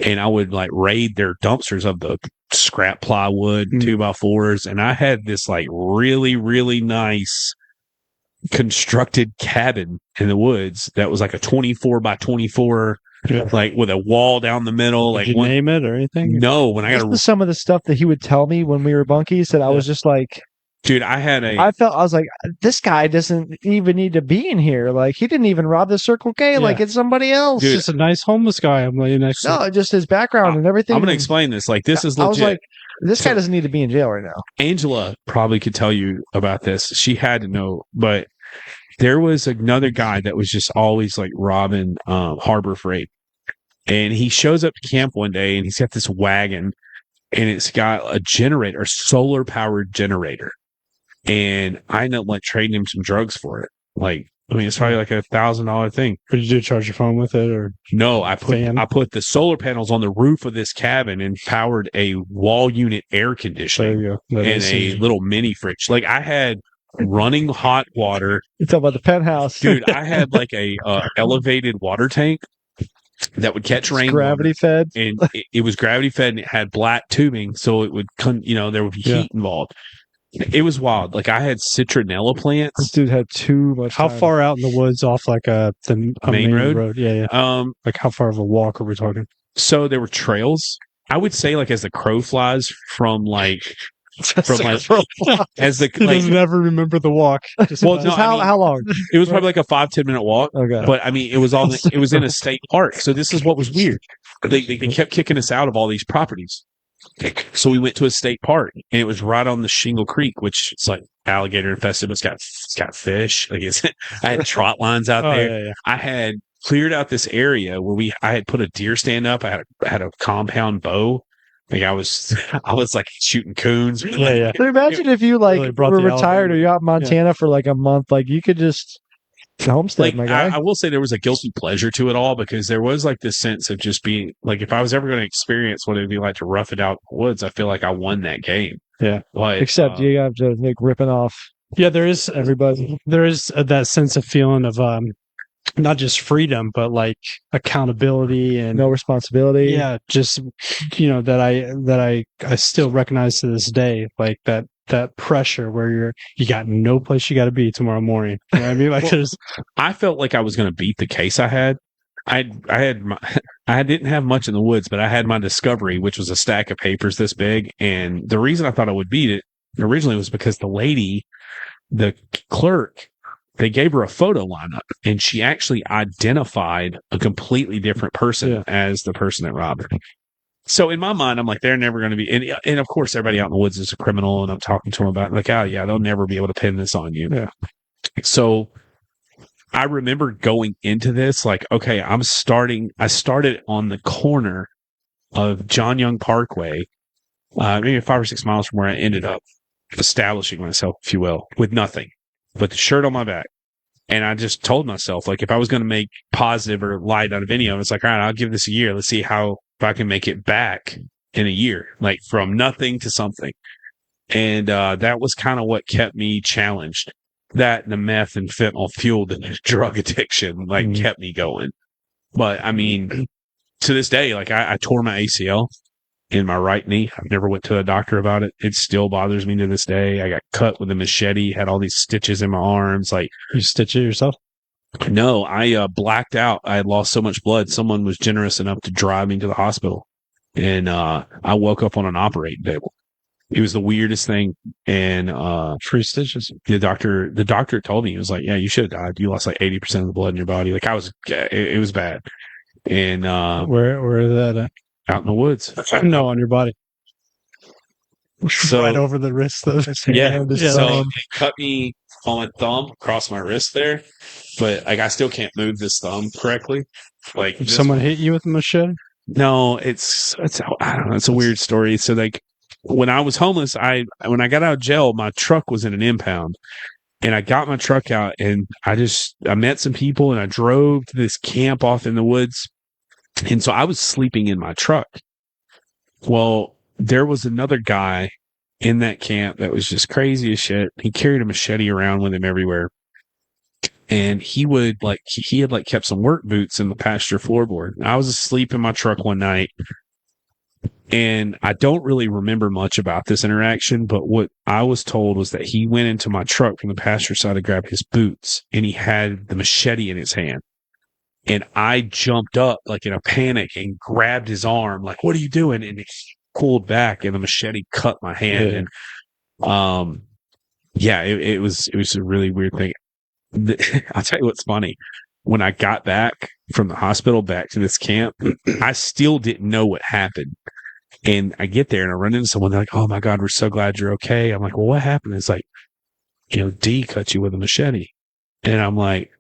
And I would like raid their dumpsters of the scrap plywood, 2x4s. And I had this like really, really nice constructed cabin in the woods that was like a 24x24, like with a wall down the middle. Did you name it or anything? No, when I got some of the stuff that he would tell me when we were bunkies that I was just like, dude, I was like, this guy doesn't even need to be in here. Like, he didn't even rob the Circle K. Like, it's somebody else. Dude, just a nice homeless guy. I'm laying next to. No, just his background and everything. I'm going to explain this. Like, this is legit. I was like, this guy doesn't need to be in jail right now. Angela probably could tell you about this. She had to know, but there was another guy that was just always like robbing Harbor Freight. And he shows up to camp one day and he's got this wagon and it's got a generator, a solar powered generator. And I ended up like trading him some drugs for it. Like, I mean, it's probably like $1,000 thing. Did you charge your phone with it or? No, I put the solar panels on the roof of this cabin and powered a wall unit air conditioning and a little mini fridge. Like I had running hot water. You talking about the penthouse, dude? I had like a elevated water tank that would catch It's rainwater. gravity fed. And it was gravity fed, and it had black tubing, so it would there would be heat involved. It was wild. Like, I had citronella This plants. dude had too much. How time. far out in the woods off like a main road? Yeah. Like how far of a walk are we talking? So there were trails. I would say, like, as the crow flies from like as the He like. doesn't ever remember the walk. Well, no, how long? It was probably like a 5-10 minute walk. Okay. But I mean, it was in a state park. So this is what was weird. They kept kicking us out of all these properties. So we went to a state park, and it was right on the Shingle Creek, which it's like alligator infested, but it's got fish. Like I had trot lines out there. Yeah. I had cleared out this area where I had put a deer stand up. I had a compound bow. Like I was like shooting coons. Yeah. But imagine if you like Really brought were the retired or you're out in Montana for like a month, like you could just homestead, Like, my guy. I will say there was a guilty pleasure to it all, because there was like this sense of just being like, if I was ever going to experience what it'd be like to rough it out in the woods, I feel like I won that game. Yeah. But Except you have to like ripping off Yeah, there is everybody. there is that sense of feeling of not just freedom, but like accountability and No responsibility. yeah, just that I still recognize to this day, like that pressure where you got no place you got to be tomorrow morning. You know what I mean? Like there's I felt like I was going to beat the case I had. I didn't have much in the woods, but I had my discovery, which was a stack of papers this big. And the reason I thought I would beat it originally was because the lady, the clerk, they gave her a photo lineup, and she actually identified a completely different person as the person that robbed her. So in my mind, I'm like, they're never going to be, and of course, everybody out in the woods is a criminal, and I'm talking to them about it, like, oh yeah, they'll never be able to pin this on you. Yeah. So I remember going into this like, okay, I started on the corner of John Young Parkway, maybe 5 or 6 miles from where I ended up establishing myself, if you will, with nothing but the shirt on my back. And I just told myself, like, if I was going to make positive or light on a video, it's like, all right, I'll give this a year. Let's see if I can make it back in a year, like from nothing to something. And that was kind of what kept me challenged. That and the meth and fentanyl fueled and drug addiction, like, kept me going. But I mean, to this day, like, I tore my ACL in my right knee. I've never went to a doctor about it. It still bothers me to this day. I got cut with a machete, had all these stitches in my arms. Like, you stitch it yourself? No, I blacked out. I had lost so much blood. Someone was generous enough to drive me to the hospital, and I woke up on an operating table. It was the weirdest thing. And Free stitches. the doctor told me, he was like, yeah, you should have died. You lost like 80% of the blood in your body. Like, it was bad. And Where is that at? out in the woods. No, on your body. So right over the wrist though. yeah. So it cut me on my thumb across my wrist there, but like I still can't move this thumb correctly. Like, If someone hit you with a machete? no, it's I don't know. It's a weird story. So like, when I was homeless, when I got out of jail, my truck was in an impound, and I got my truck out, and I met some people, and I drove to this camp off in the woods. And so I was sleeping in my truck. Well, there was another guy in that camp that was just crazy as shit. He carried a machete around with him everywhere. And he had kept some work boots in the pasture floorboard. I was asleep in my truck one night, and I don't really remember much about this interaction, but what I was told was that he went into my truck from the pasture side to grab his boots, and he had the machete in his hand. And I jumped up like in a panic and grabbed his arm, like, what are you doing? And he pulled back, and the machete cut my hand. Yeah. And it was a really weird thing. I'll tell you what's funny. When I got back from the hospital back to this camp, I still didn't know what happened. And I get there and I run into someone. They're like, oh my God, we're so glad you're okay. I'm like, well, what happened? It's like, D cut you with a machete. And I'm like,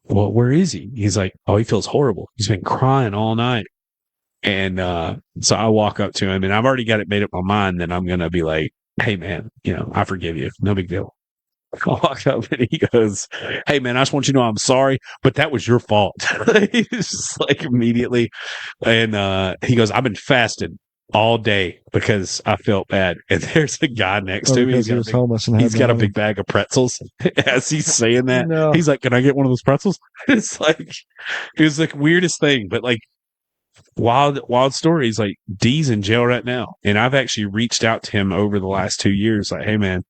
well, where is he? He's like, oh, he feels horrible. He's been crying all night. And so I walk up to him, and I've already got it made up my mind that I'm going to be like, hey, man, I forgive you. No big deal. I walk up and he goes, hey, man, I just want you to know I'm sorry, but that was your fault. He's just like immediately. And he goes, I've been fasting all day because I felt bad. And there's a guy next Oh, to me. because he was homeless and had He's got a no money. big bag of pretzels. As he's saying that, No. he's like, "Can I get one of those pretzels?" It's like, it was the weirdest thing, but like wild stories. Like D's in jail right now, and I've actually reached out to him over the last 2 years. Like, hey man,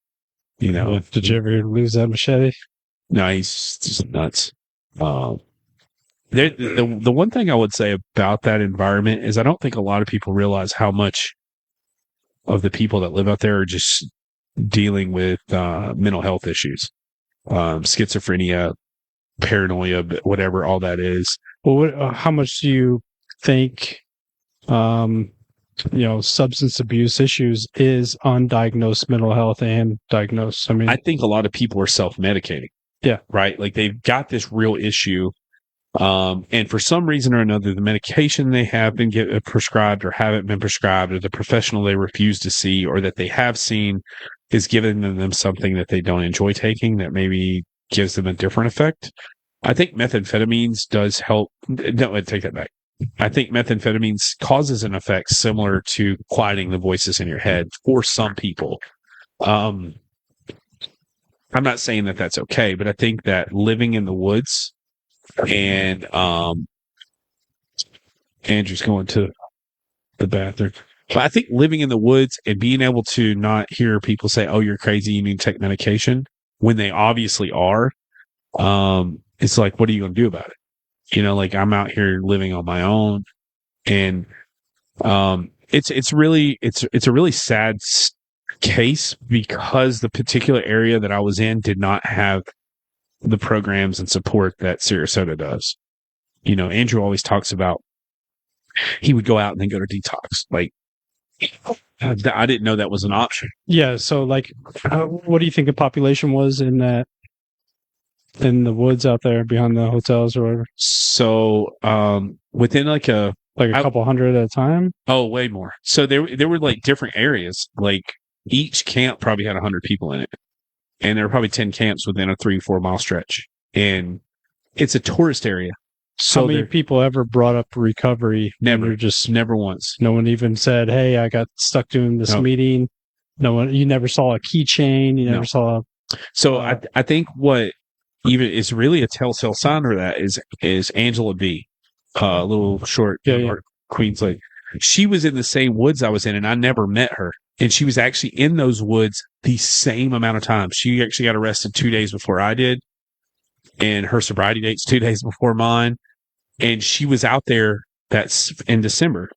you know, Did you ever lose that machete? no, he's just nuts. The one thing I would say about that environment is I don't think a lot of people realize how much of the people that live out there are just dealing with mental health issues, schizophrenia, paranoia, whatever all that is. Well, how much do you think, substance abuse issues is undiagnosed mental health and diagnosed? I mean, I think a lot of people are self-medicating. Yeah. Right. Like they've got this real issue. And for some reason or another, the medication they have been prescribed or haven't been prescribed, or the professional they refuse to see or that they have seen is giving them something that they don't enjoy taking that maybe gives them a different effect. I think methamphetamines does help. No, I take that back. I think methamphetamines causes an effect similar to quieting the voices in your head for some people. I'm not saying that that's okay, but I think that living in the woods and Andrew's going to the bathroom. But I think living in the woods and being able to not hear people say, "Oh, you're crazy, you need to take medication," when they obviously are, it's like, what are you going to do about it? You know, like I'm out here living on my own, and it's a really sad case because the particular area that I was in did not have the programs and support that Sarasota does. You know, Andrew always talks about he would go out and then go to detox. Like, I didn't know that was an option. yeah. So, like, what do you think the population was in the woods out there behind the hotels or whatever? So, within like a couple hundred at a time? Oh, way more. So there were like different areas. Like each camp probably had 100 people in it, and there were probably 10 camps within a 3-4 mile stretch. And it's a tourist area. So how many people ever brought up recovery? Never. Just never once. no one even said, "Hey, I got stuck doing this meeting." No one. You never saw a keychain. You never saw. So I think what even is really a telltale sign of that is Angela B, a little short Queens Lake. She was in the same woods I was in, and I never met her. And she was actually in those woods the same amount of time. She actually got arrested 2 days before I did, and her sobriety date's 2 days before mine. And she was out there that's in December.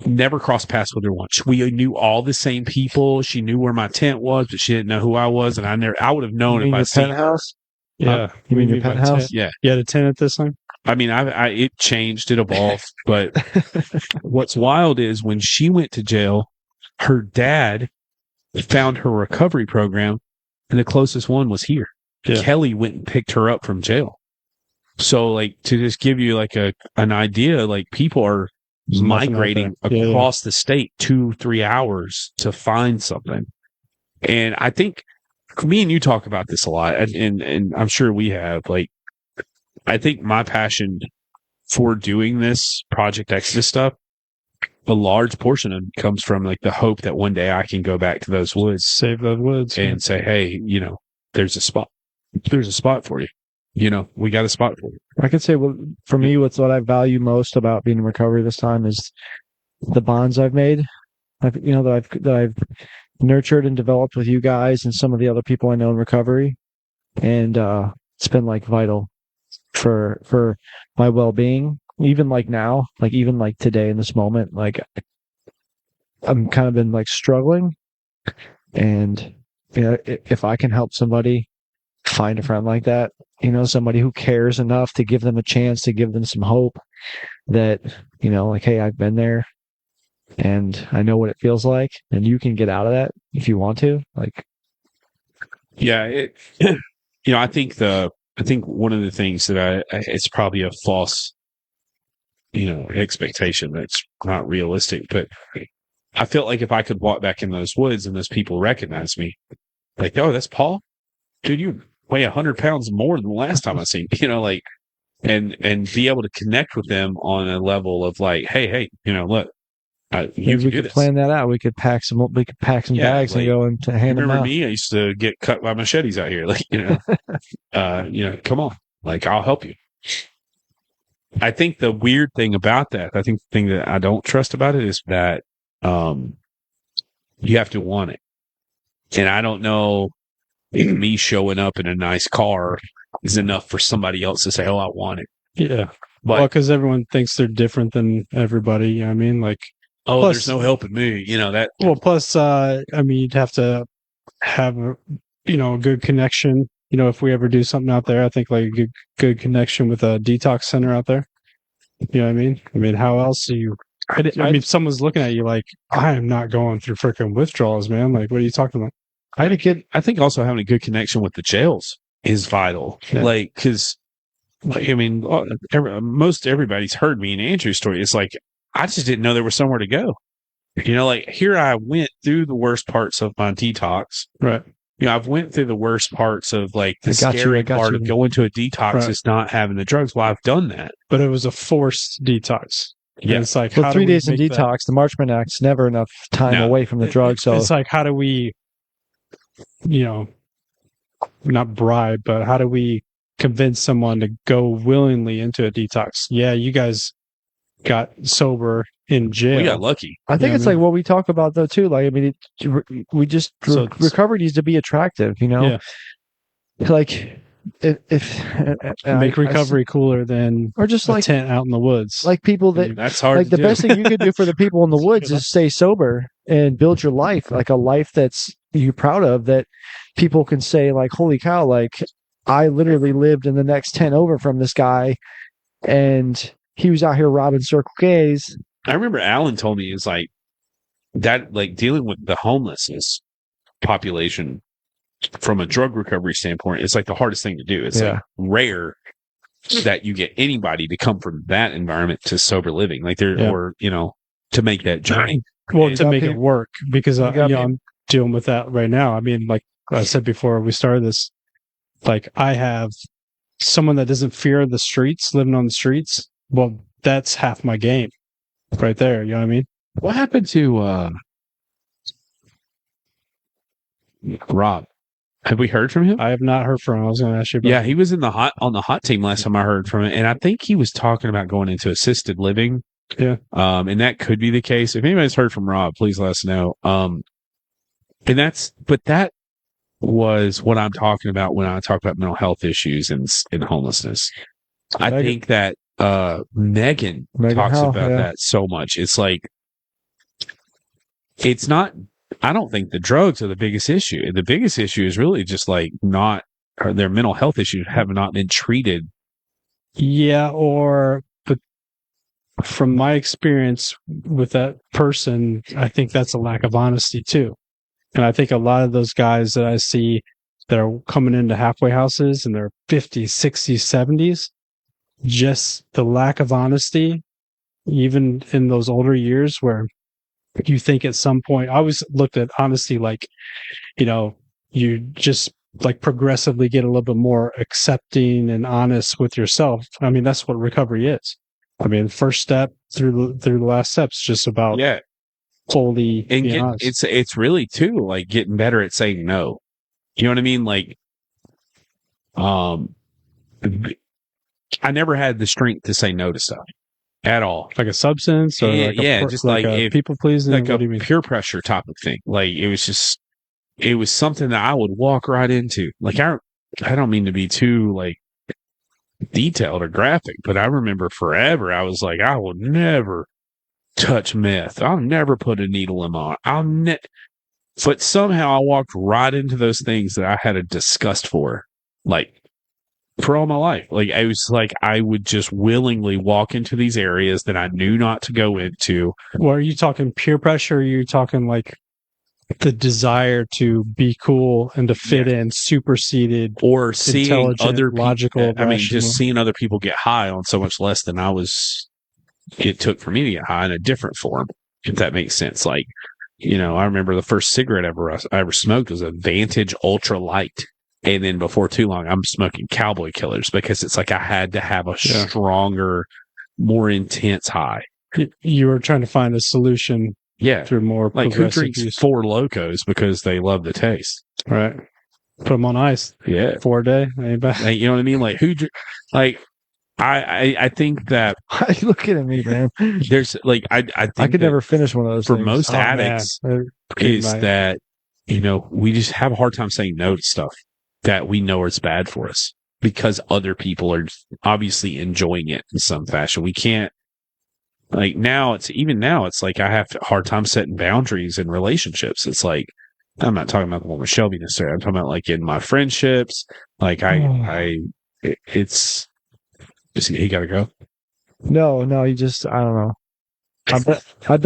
Never crossed paths with her once. We knew all the same people. She knew where my tent was, but she didn't know who I was. And I would have known if I seen penthouse. Yeah, You mean your penthouse? Yeah. You had a tent at this time? I mean, it changed, it evolved. But what's wild is when she went to jail, her dad found her recovery program, and the closest one was here. Yeah. Kelly went and picked her up from jail. So, like, to just give you like an idea, like people are migrating across the state 2-3 hours to find something. And I think me and you talk about this a lot, and I'm sure we have. Like, I think my passion for doing this Project Exodus stuff, a large portion of it comes from like the hope that one day I can go back to those woods, save those woods, and say, "Hey, you know, there's a spot for you. You know, we got a spot for you." I could say, well, for me, what I value most about being in recovery this time is the bonds I've made. That I've nurtured and developed with you guys and some of the other people I know in recovery, and it's been like vital for my well-being. Even like now, like even like today in this moment, like I'm kind of been like struggling, and if I can help somebody find a friend like that, somebody who cares enough to give them a chance, to give them some hope that, like, hey, I've been there and I know what it feels like, and you can get out of that if you want to. Like, yeah, I think one of the things that it's probably a false, expectation that's not realistic, but I felt like if I could walk back in those woods and those people recognize me, like, "Oh, that's Paul, dude, you weigh 100 pounds more than the last time I seen you," like, and be able to connect with them on a level of like, hey, look, You we can do could this. plan that out. We could pack some Yeah, bags and like, go and You hand them remember out. me? I used to get cut by machetes out here. Like, come on. Like, I'll help you. I think the weird thing about that, I think the thing that I don't trust about it is that you have to want it. And I don't know if me showing up in a nice car is enough for somebody else to say, "Oh, I want it." Yeah. But Well, because everyone thinks they're different than everybody. You know what I mean? Like, oh, plus- there's no helping me. That. well, plus, I mean, you'd have to have a good connection. If we ever do something out there, I think like a good connection with a detox center out there. You know what I mean? I mean, how else do you? I mean, someone's looking at you like, I am not going through freaking withdrawals, man. Like, what are you talking about? I think also having a good connection with the jails is vital. Yeah. Like, because, I mean, most everybody's heard me in Andrew's story. It's like, I just didn't know there was somewhere to go. Like here I went through the worst parts of my detox. Right. I've went through the worst parts of like the I got you, scary I got part you. of going to a detox Right. is not having the drugs. Well, I've done that. But it was a forced detox. Yeah. And it's like, Well, how 3 do we days in make that- detox, the Marchman Act's never enough time No. away from the drug. So it's like, how do we, not bribe, but how do we convince someone to go willingly into a detox? Yeah, you guys got sober in jail. We got lucky. I think Yeah, it's I mean- like what we talk about though too. Like I mean, we just So it's- recovery needs to be attractive. Yeah. Like if Make recovery cooler than or just a like tent out in the woods. people that That's hard. like to the do. best thing you could do for the people in the woods is stay sober and build your life, like a life that's you're proud of, that people can say like, holy cow, like I literally lived in the next 10 over from this guy and he was out here robbing Circle K's. I remember Alan told me is like that, like dealing with the homelessness population from a drug recovery standpoint, it's like the hardest thing to do. It's like rare that you get anybody to come from that environment to sober living, like or to make that journey. Well, You to got make it people- work, because you got I'm dealing with that right now. I mean, like I said before we started this, like I have someone that doesn't fear the streets, living on the streets. Well, that's half my game right there. You know what I mean? What happened to Rob? Have we heard from him? I have not heard from him. I was going to ask you about Yeah, he was on the hot team last time I heard from him, and I think he was talking about going into assisted living. Yeah. And that could be the case. If anybody's heard from Rob, please let us know. But that was what I'm talking about when I talk about mental health issues and homelessness. I Megan. think that Megan talks Howell, about yeah. that so much. It's like it's not. I don't think the drugs are the biggest issue. The biggest issue is really just like their mental health issues have not been treated. Yeah, but from my experience with that person, I think that's a lack of honesty too. And I think a lot of those guys that I see that are coming into halfway houses in their 50s, 60s, 70s, just the lack of honesty, even in those older years where you think at some point, I always looked at honesty like, you just like progressively get a little bit more accepting and honest with yourself. I mean, that's what recovery is. I mean, first step through the last steps, just about fully And being honest. it's really too like getting better at saying no. You know what I mean? Like, I never had the strength to say no to stuff at all. Like a substance or just like a if- people pleasing. Like What a do you mean? peer pressure type of thing. Like it was something that I would walk right into. Like I don't mean to be too like detailed or graphic, but I remember forever I was like, I will never touch meth. I'll never put a needle in my arm. But somehow I walked right into those things that I had a disgust for, like for all my life. Like I was like, I would just willingly walk into these areas that I knew not to go into. Well, are you talking peer pressure? Or are you talking like the desire to be cool and to fit in, superseded? Or seeing Intelligent, other logical, people, I mean, rational. just seeing other people get high on so much less than it took for me to get high in a different form, if that makes sense. Like, I remember the first cigarette I ever smoked was a Vantage Ultra Light. And then before too long, I'm smoking Cowboy Killers because it's like I had to have a stronger, more intense high. You were trying to find a solution Yeah. through more Like, who progressive drinks use. 4 Locos because they love the taste? Right. Put them on ice. Yeah. 4 a day. Ain't bad. Like, you know what I mean? Like, like, I think that Why are you looking at me, man? there's, like, I think I could that never finish one of those for things. most Oh, man. addicts They're is getting that, we just have a hard time saying no to stuff that we know is bad for us because other people are obviously enjoying it in some fashion. We can't, like, now it's like I have a hard time setting boundaries in relationships. It's like, I'm not talking about the one with Shelby necessarily. I'm talking about like in my friendships. Like it's just, he gotta go. No, you just I don't know. I've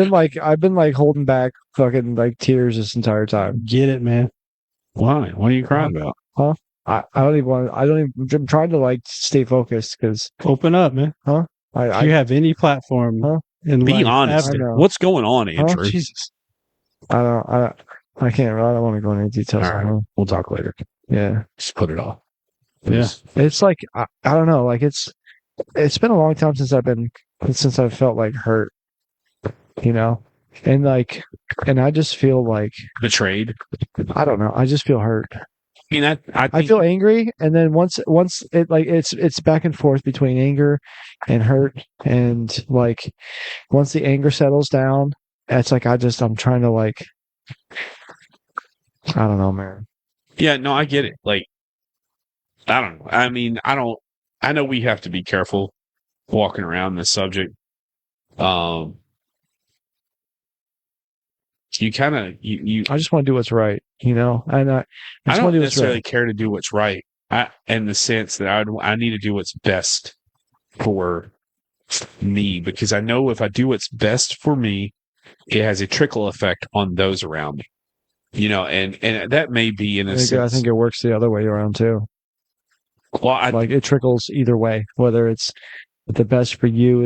been like holding back fucking like tears this entire time. Get it, man. Why? What are you crying about? I don't even want. I don't even. I'm trying to like stay focused because Open up, man. I If you have any platform in Be life honest. ever, I know. What's going on, Andrew? Jesus. I can't. I don't want to go into details. All right. We'll talk later. Yeah, Just put it off. Yeah. it's like I don't know. Like it's been a long time since I've felt like hurt. And like, and I just feel like Betrayed. I don't know. I just feel hurt. I mean, I I feel angry, and then once it like it's back and forth between anger and hurt, and like once the anger settles down, it's like I'm trying to like I don't know, man. yeah, no, I get it. Like, I don't know. I mean, I know we have to be careful walking around this subject. You kind of you I just want to do what's right, and I just don't want to do what's necessarily right. care to do what's right. In the sense that I need to do what's best for me, because I know if I do what's best for me, it has a trickle effect on those around me. And that may be in a I sense. think it works the other way around too. Well, Like it trickles either way, whether it's the best for you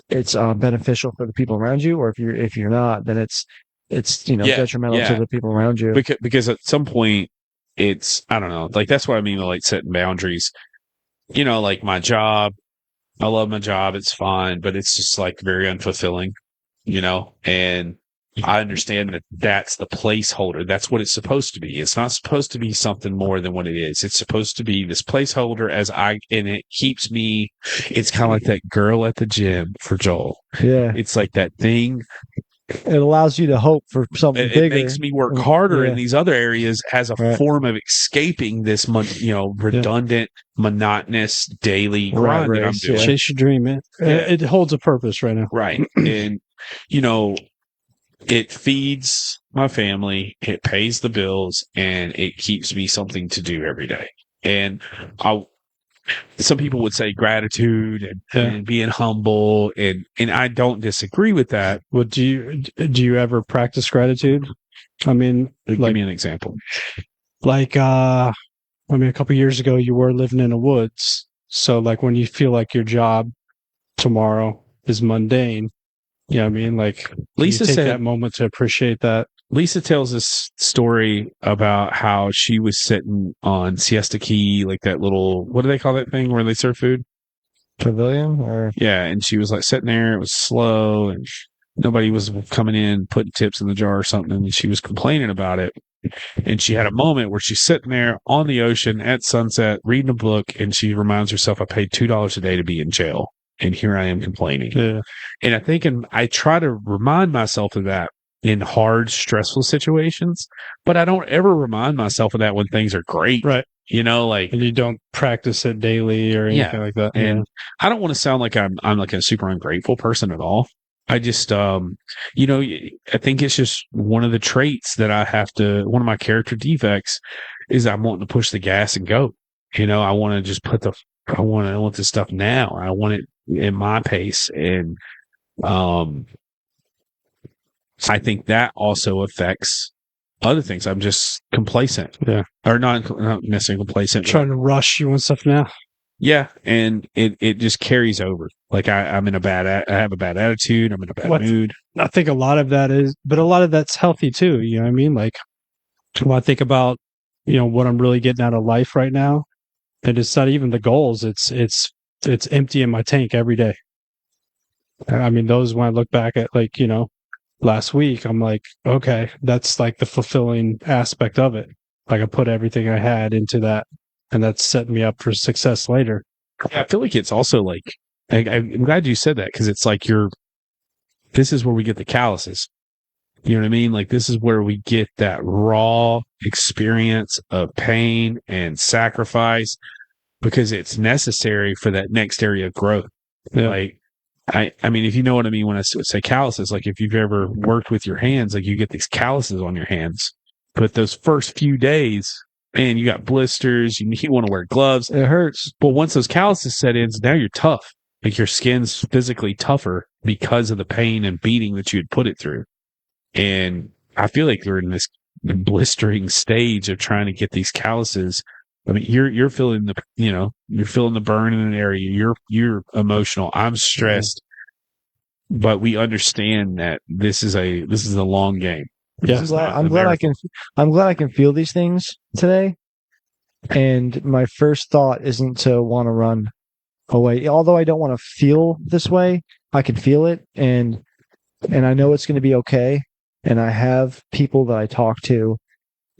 it's beneficial for the people around you, or if you're not, then it's detrimental to the people around you. because at some point it's, I don't know, like that's what I mean by like setting boundaries. Like my job, I love my job, it's fine, but it's just like very unfulfilling, and I understand that that's the placeholder. That's what it's supposed to be. It's not supposed to be something more than what it is. It's supposed to be this placeholder and it keeps me, it's kind of like that girl at the gym for Joel. Yeah. It's like that thing. It allows you to hope for something bigger. It makes me work harder Yeah. in these other areas as a Right. form of escaping this, redundant, monotonous daily grind that I'm race, doing. yeah. Chase your dream, man. Yeah. It holds a purpose right now. Right. And, it feeds my family, it pays the bills, and it keeps me something to do every day. And some people would say gratitude and being humble, and I don't disagree with that. Well, do you ever practice gratitude? I mean, Give like me an example. a couple years ago, you were living in the woods. So, like, when you feel like your job tomorrow is mundane, like Lisa you take said that moment to appreciate that. Lisa tells this story about how she was sitting on Siesta Key, like that little, what do they call that thing where they serve food? Pavilion, or Yeah, and she was like sitting there. It was slow, and nobody was coming in, putting tips in the jar or something. And she was complaining about it. And she had a moment where she's sitting there on the ocean at sunset, reading a book, and she reminds herself, I paid $2 a day to be in jail. And here I am complaining. Yeah. And I try to remind myself of that in hard, stressful situations, but I don't ever remind myself of that when things are great. Right. Like, And you don't practice it daily or anything like that. And I don't want to sound like I'm like a super ungrateful person at all. I just, I think it's just one of the traits that one of my character defects is I'm wanting to push the gas and go. I want to just I want this stuff now. I want it in my pace. And, I think that also affects other things. I'm just complacent. Yeah. Or not necessarily complacent. Trying to rush you and stuff now. Yeah. And it just carries over. Like I have a bad attitude. I'm in a bad mood. I think a lot of that's healthy too. You know what I mean? Like when I think about, what I'm really getting out of life right now, and it's not even the goals. It's emptying my tank every day. I mean, those, when I look back at, like, last week, I'm like, okay, that's like the fulfilling aspect of it. Like, I put everything I had into that, and that's setting me up for success later. I feel like it's also like, I'm glad you said that, because it's like this is where we get the calluses. You know what I mean? Like, this is where we get that raw experience of pain and sacrifice, because it's necessary for that next area of growth. Yeah. Like, I mean, if you know what I mean when I say calluses, like if you've ever worked with your hands, like you get these calluses on your hands. But those first few days, man, you got blisters, you want to wear gloves. It hurts. But once those calluses set in, now you're tough. Like your skin's physically tougher because of the pain and beating that you had put it through. And I feel like you're in this blistering stage of trying to get these calluses. I mean, you're feeling you're feeling the burn in an area. You're emotional. I'm stressed, but we understand that this is a long game. Yeah. I'm glad I can feel these things today. And my first thought isn't to want to run away. Although I don't want to feel this way, I can feel it, and I know it's going to be okay. And I have people that I talk to,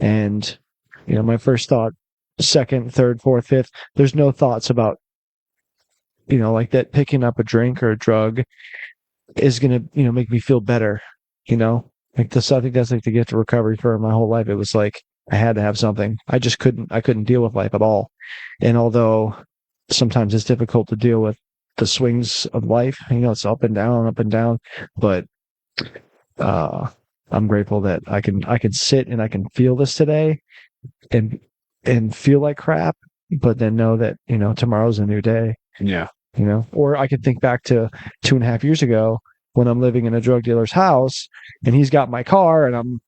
and my first thought, second, third, fourth, fifth, there's no thoughts about like that picking up a drink or a drug is gonna make me feel better. Like this, I think that's like the gift of recovery for my whole life. It was like I had to have something. I couldn't deal with life at all. And although sometimes it's difficult to deal with the swings of life, it's up and down, but I'm grateful that I can sit and I can feel this today and feel like crap, but then know that, tomorrow's a new day. Yeah. Or I could think back to 2.5 years ago when I'm living in a drug dealer's house and he's got my car and I'm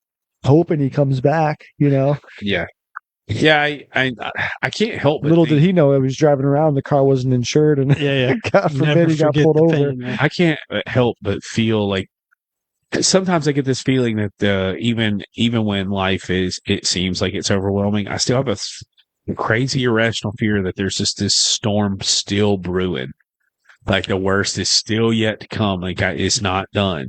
hoping he comes back, Yeah. Yeah. I can't help but little did he know I was driving around, the car wasn't insured, and God forbid he got pulled over. I can't help but feel like sometimes I get this feeling that even when life it seems like it's overwhelming, I still have a crazy irrational fear that there's just this storm still brewing. Like the worst is still yet to come. Like it's not done.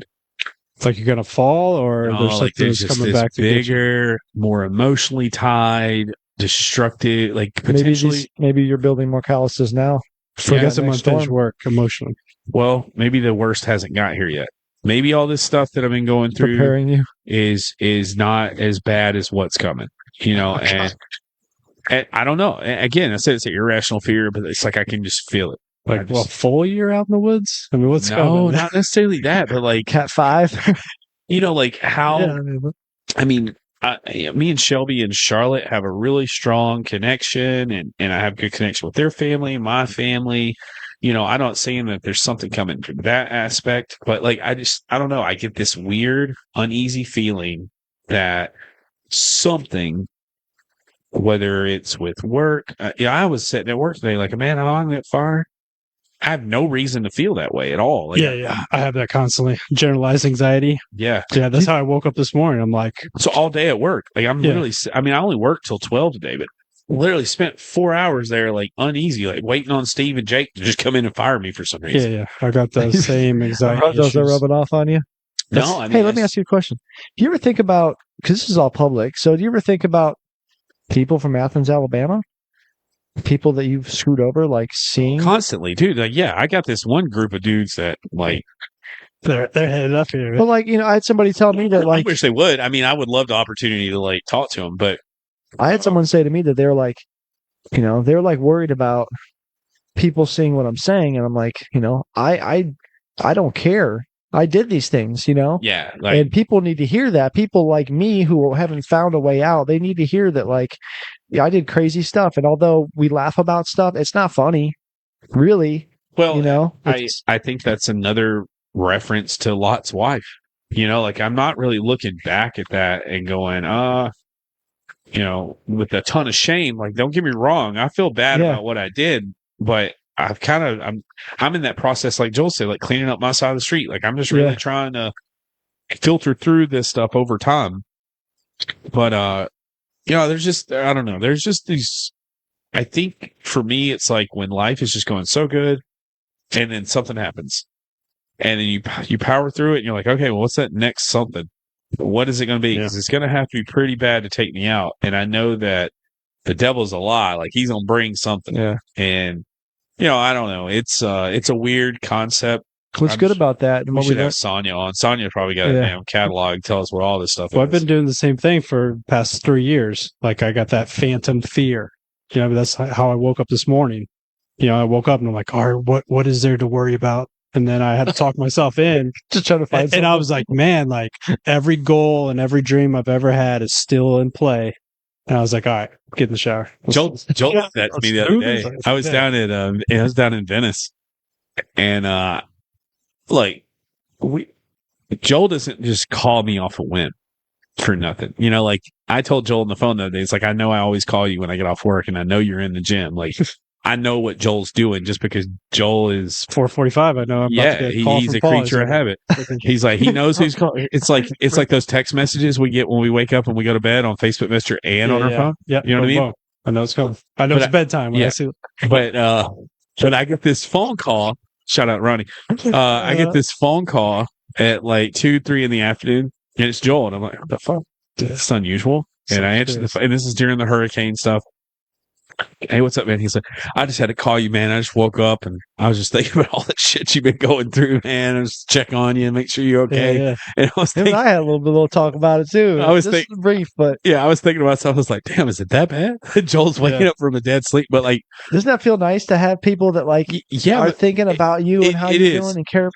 It's like you're gonna fall, or there's something there's just coming this back to get you. bigger, more emotionally tied, destructive. Like potentially, maybe you're building more calluses now. Forget some next unfinished storm. work emotionally. well, maybe the worst hasn't got here yet. Maybe all this stuff that I've been going through Preparing you. is not as bad as what's coming. And I don't know. Again, I said it's an irrational fear, but it's like I can just feel it. Like, well, full year out in the woods? I mean, what's no, coming? not necessarily that, but like Cat 5. like how. Yeah, I mean, me and Shelby and Charlotte have a really strong connection, and I have good connection with their family, my family. I'm not saying that there's something coming from that aspect, but like I don't know. I get this weird, uneasy feeling that something, whether it's with work, I was sitting at work today, like, man, I'm on that fire. I have no reason to feel that way at all. Like, yeah. I have that constantly. Generalized anxiety. Yeah. Yeah, that's how I woke up this morning. I'm like, so all day at work, like I'm really, I mean, I only worked till 12 today, but literally spent 4 hours there, like uneasy, like waiting on Steve and Jake to just come in and fire me for some reason. yeah. I got the same anxiety Those are issues. rubbing off on you? No, I mean, hey, let me ask you a question. Do you ever think about, because this is all public, so do you ever think about people from Athens, Alabama? People that you've screwed over, like seeing? Constantly, dude. Like, yeah, I got this one group of dudes that, like, They're headed up here. But, like, I had somebody tell me that, I like, wish they would. I mean, I would love the opportunity to, like, talk to them, but I had someone say to me that they're like, they're like worried about people seeing what I'm saying, and I'm like, I don't care. I did these things, yeah, like, and people need to hear that. People like me who haven't found a way out, they need to hear that, like, yeah, I did crazy stuff, and although we laugh about stuff, it's not funny, really. well, I think that's another reference to Lot's wife. Like, I'm not really looking back at that and going, with a ton of shame. Like, don't get me wrong, I feel bad about what I did, but I'm in that process, like Joel said, like cleaning up my side of the street. Like, I'm just really trying to filter through this stuff over time. But there's just, I don't know, there's just these, I think for me, it's like when life is just going so good and then something happens and then you power through it, and you're like, okay, well, what's that next something? What is it going to be? Because it's going to have to be pretty bad to take me out. And I know that the devil's a lie. Like, he's going to bring something. Yeah. And, I don't know. It's a weird concept. What's good about that? And We what should we have Sonya on. Sonya probably got a damn catalog. Tell us what all this stuff Well, is. I've been doing the same thing for the past 3 years. Like, I got that phantom fear. That's how I woke up this morning. I woke up and I'm like, all right, what is there to worry about? And then I had to talk myself in. Just trying to find something. And I was like, man, like every goal and every dream I've ever had is still in play. And I was like, all right, get in the shower. Joel said that to me the other day. I was down in Venice, and Joel doesn't just call me off a whim for nothing. Like, I told Joel on the phone the other day, it's like, I know I always call you when I get off work, and I know you're in the gym. Like, I know what Joel's doing just because Joel is 4:45. I know. He's a creature of habit. He's like, he knows who's calling. It's like those text messages we get when we wake up and we go to bed on Facebook Messenger and on our phone. Yeah, you know what I mean. I know it's coming. I know it's bedtime. When I see it. But I get this phone call. Shout out Ronnie. I get this phone call at like 2-3 in the afternoon, and it's Joel, and I'm like, what the fuck? This is unusual. And I answer the phone, and this is during the hurricane stuff. Hey, what's up, man? He's like, I just had to call you, man. I just woke up and I was just thinking about all the shit you've been going through, man. I just check on you and make sure you're okay. Yeah. And I was thinking, I had a little talk about it too. I was just brief, but I was thinking about something. I was like, damn, is it that bad? Joel's waking up from a dead sleep, but like, doesn't that feel nice to have people that are thinking about you and how you're doing and care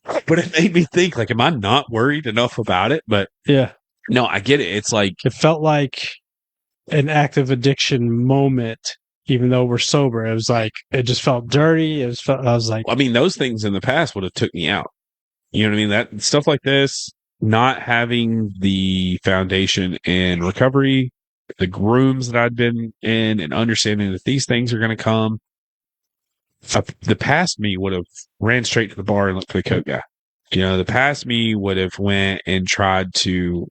about? But it made me think, like, am I not worried enough about it? But no, I get it. It's like, it felt like an active addiction moment, even though we're sober. It was like, it just felt dirty. I was like, I mean, those things in the past would have took me out. You know what I mean? That stuff like this, not having the foundation in recovery, the grooms that I'd been in, and understanding that these things are going to come. The past me would have ran straight to the bar and looked for the coke guy. The past me would have went and tried to,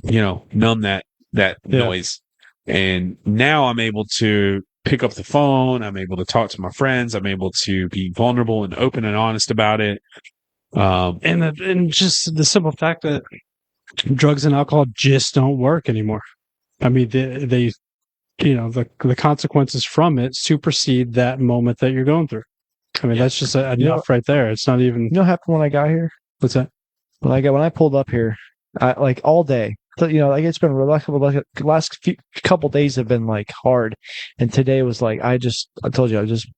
numb that noise. And now I'm able to pick up the phone. I'm able to talk to my friends. I'm able to be vulnerable and open and honest about it. And just the simple fact that drugs and alcohol just don't work anymore. I mean, they the consequences from it supersede that moment that you're going through. I mean, that's just enough right there. It's not even. You know what happened when I got here? What's that? When I pulled up here, like all day. So, it's been reluctant. Like the last couple days have been like hard, and today was like I told you I just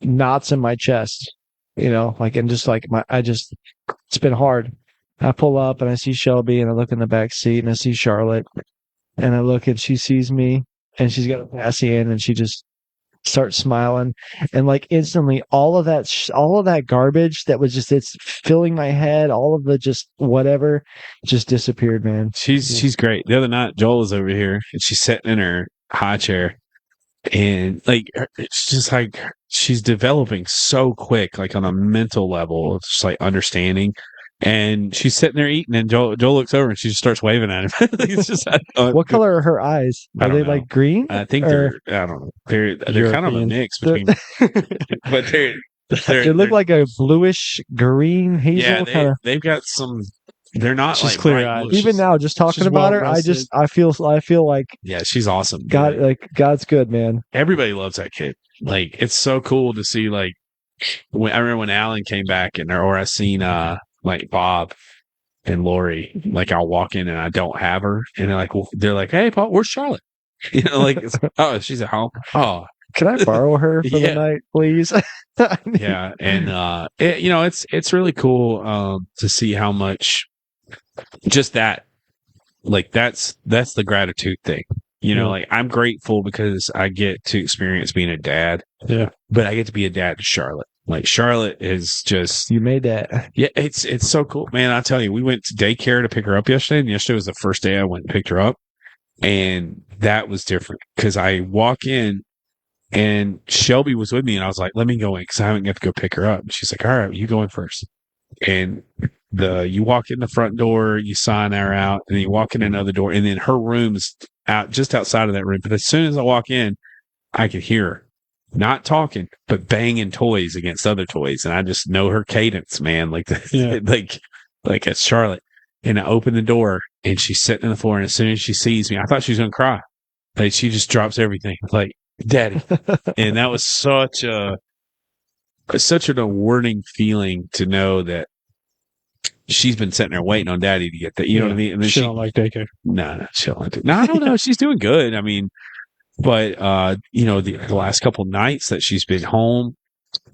knots in my chest, and just like it's been hard. I pull up and I see Shelby, and I look in the back seat and I see Charlotte, and I look and she sees me, and she's got a passy in, and she just starts smiling, and like instantly all of that garbage that was it's filling my head, all of the just whatever just disappeared, man. She's great. The other night Joel was over here and she's sitting in her high chair, and like it's just like she's developing so quick, like on a mental level, just like understanding. And she's sitting there eating, and Joel looks over and she just starts waving at him. It's just, what color are her eyes? Are they like green? I think I don't know. They're kind of a mix between, but they look like a bluish green hazel. Yeah, they've got some. They're not she's like clear eyes. Even now, just talking about her, I feel like she's awesome. God's good, man. Everybody loves that kid. Like, it's so cool to see. Like, I remember when Alan came back, or I seen like Bob and Lori, like I'll walk in and I don't have her, and they're like, hey Paul, where's Charlotte? Oh, she's at home. Oh, can I borrow her for the night, please? Yeah, and it's really cool to see how much just that, like that's the gratitude thing. Like I'm grateful because I get to experience being a dad. Yeah, but I get to be a dad to Charlotte. Like, Charlotte is just... You made that. Yeah, it's so cool. Man, I tell you, we went to daycare to pick her up yesterday, and yesterday was the first day I went and picked her up. And that was different because I walk in, and Shelby was with me, and I was like, let me go in because I haven't got to go pick her up. And she's like, all right, you go in first. And you walk in the front door, you sign her out, and then you walk in another door, and then her room's just outside of that room. But as soon as I walk in, I could hear her. not talking, but banging toys against other toys. And I just know her cadence, man. Like, like at Charlotte. And I open the door and she's sitting on the floor. And as soon as she sees me, I thought she was going to cry. Like, she just drops everything. Like, Daddy. And that was such an awarding feeling to know that she's been sitting there waiting on Daddy to get that. You know what I mean? And then she don't like daycare. No, she don't like daycare. No, I don't know. She's doing good. I mean, but the last couple nights that she's been home,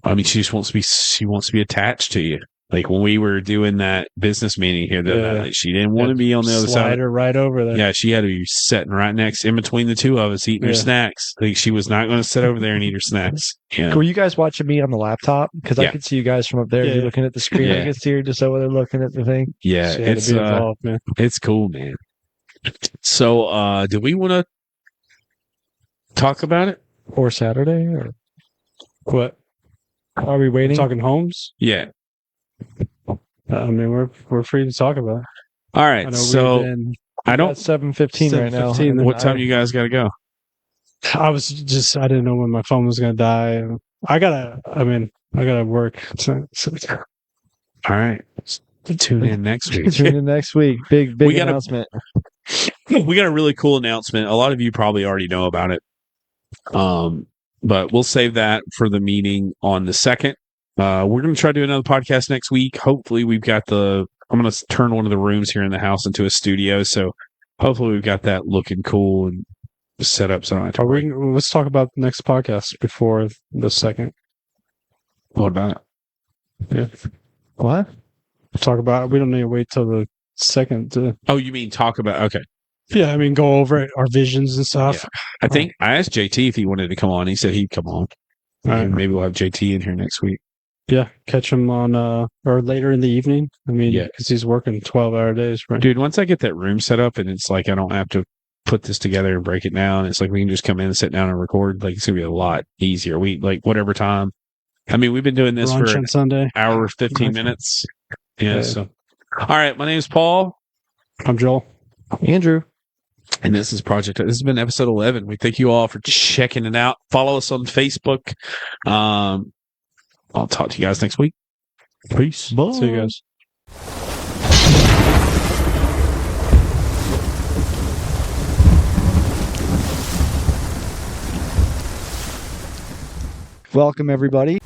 I mean, she wants to be attached to you. Like when we were doing that business meeting here, that she didn't want to be on the other side. Slide her right over there. Yeah, she had to be sitting right next, in between the two of us, eating her snacks. Like she was not going to sit over there and eat her snacks. Yeah. Were you guys watching me on the laptop? Because I could see you guys from up there. You're looking at the screen. I could see her just over there looking at the thing. Yeah, it's involved, man. It's cool, man. So, do we want to talk about it? Or Saturday? Or what? Are we waiting? Talking homes? Yeah. I mean, we're free to talk about it. All right. So I don't. 7:15 right now. What time you guys got to go? I didn't know when my phone was going to die. I gotta work. So. All right. Tune in next week. Tune in next week. Big announcement. We got a really cool announcement. A lot of you probably already know about it. But we'll save that for the meeting on the 2nd. We're going to try to do another podcast next week. Hopefully I'm going to turn one of the rooms here in the house into a studio. So hopefully we've got that looking cool and set up. So let's talk about the next podcast before the 2nd. What about it? Yeah. What? Talk about it. We don't need to wait till the 2nd to... Oh, you mean talk about... Okay. Yeah, I mean, go over our visions and stuff. Yeah. I asked JT if he wanted to come on. He said he'd come on. All right. Maybe we'll have JT in here next week. Yeah, catch him on or later in the evening. I mean, because he's working 12-hour days, right? Dude, once I get that room set up and it's like I don't have to put this together and break it down, it's like we can just come in and sit down and record. Like it's gonna be a lot easier. We like whatever time. I mean, we've been doing this for on Sunday. Hour 15 minutes. Yeah. So, all right. My name is Paul. I'm Joel. Andrew. And this is Project. This has been episode 11. We thank you all for checking it out. Follow us on Facebook. I'll talk to you guys next week. Peace. Bye. See you guys. Welcome, everybody.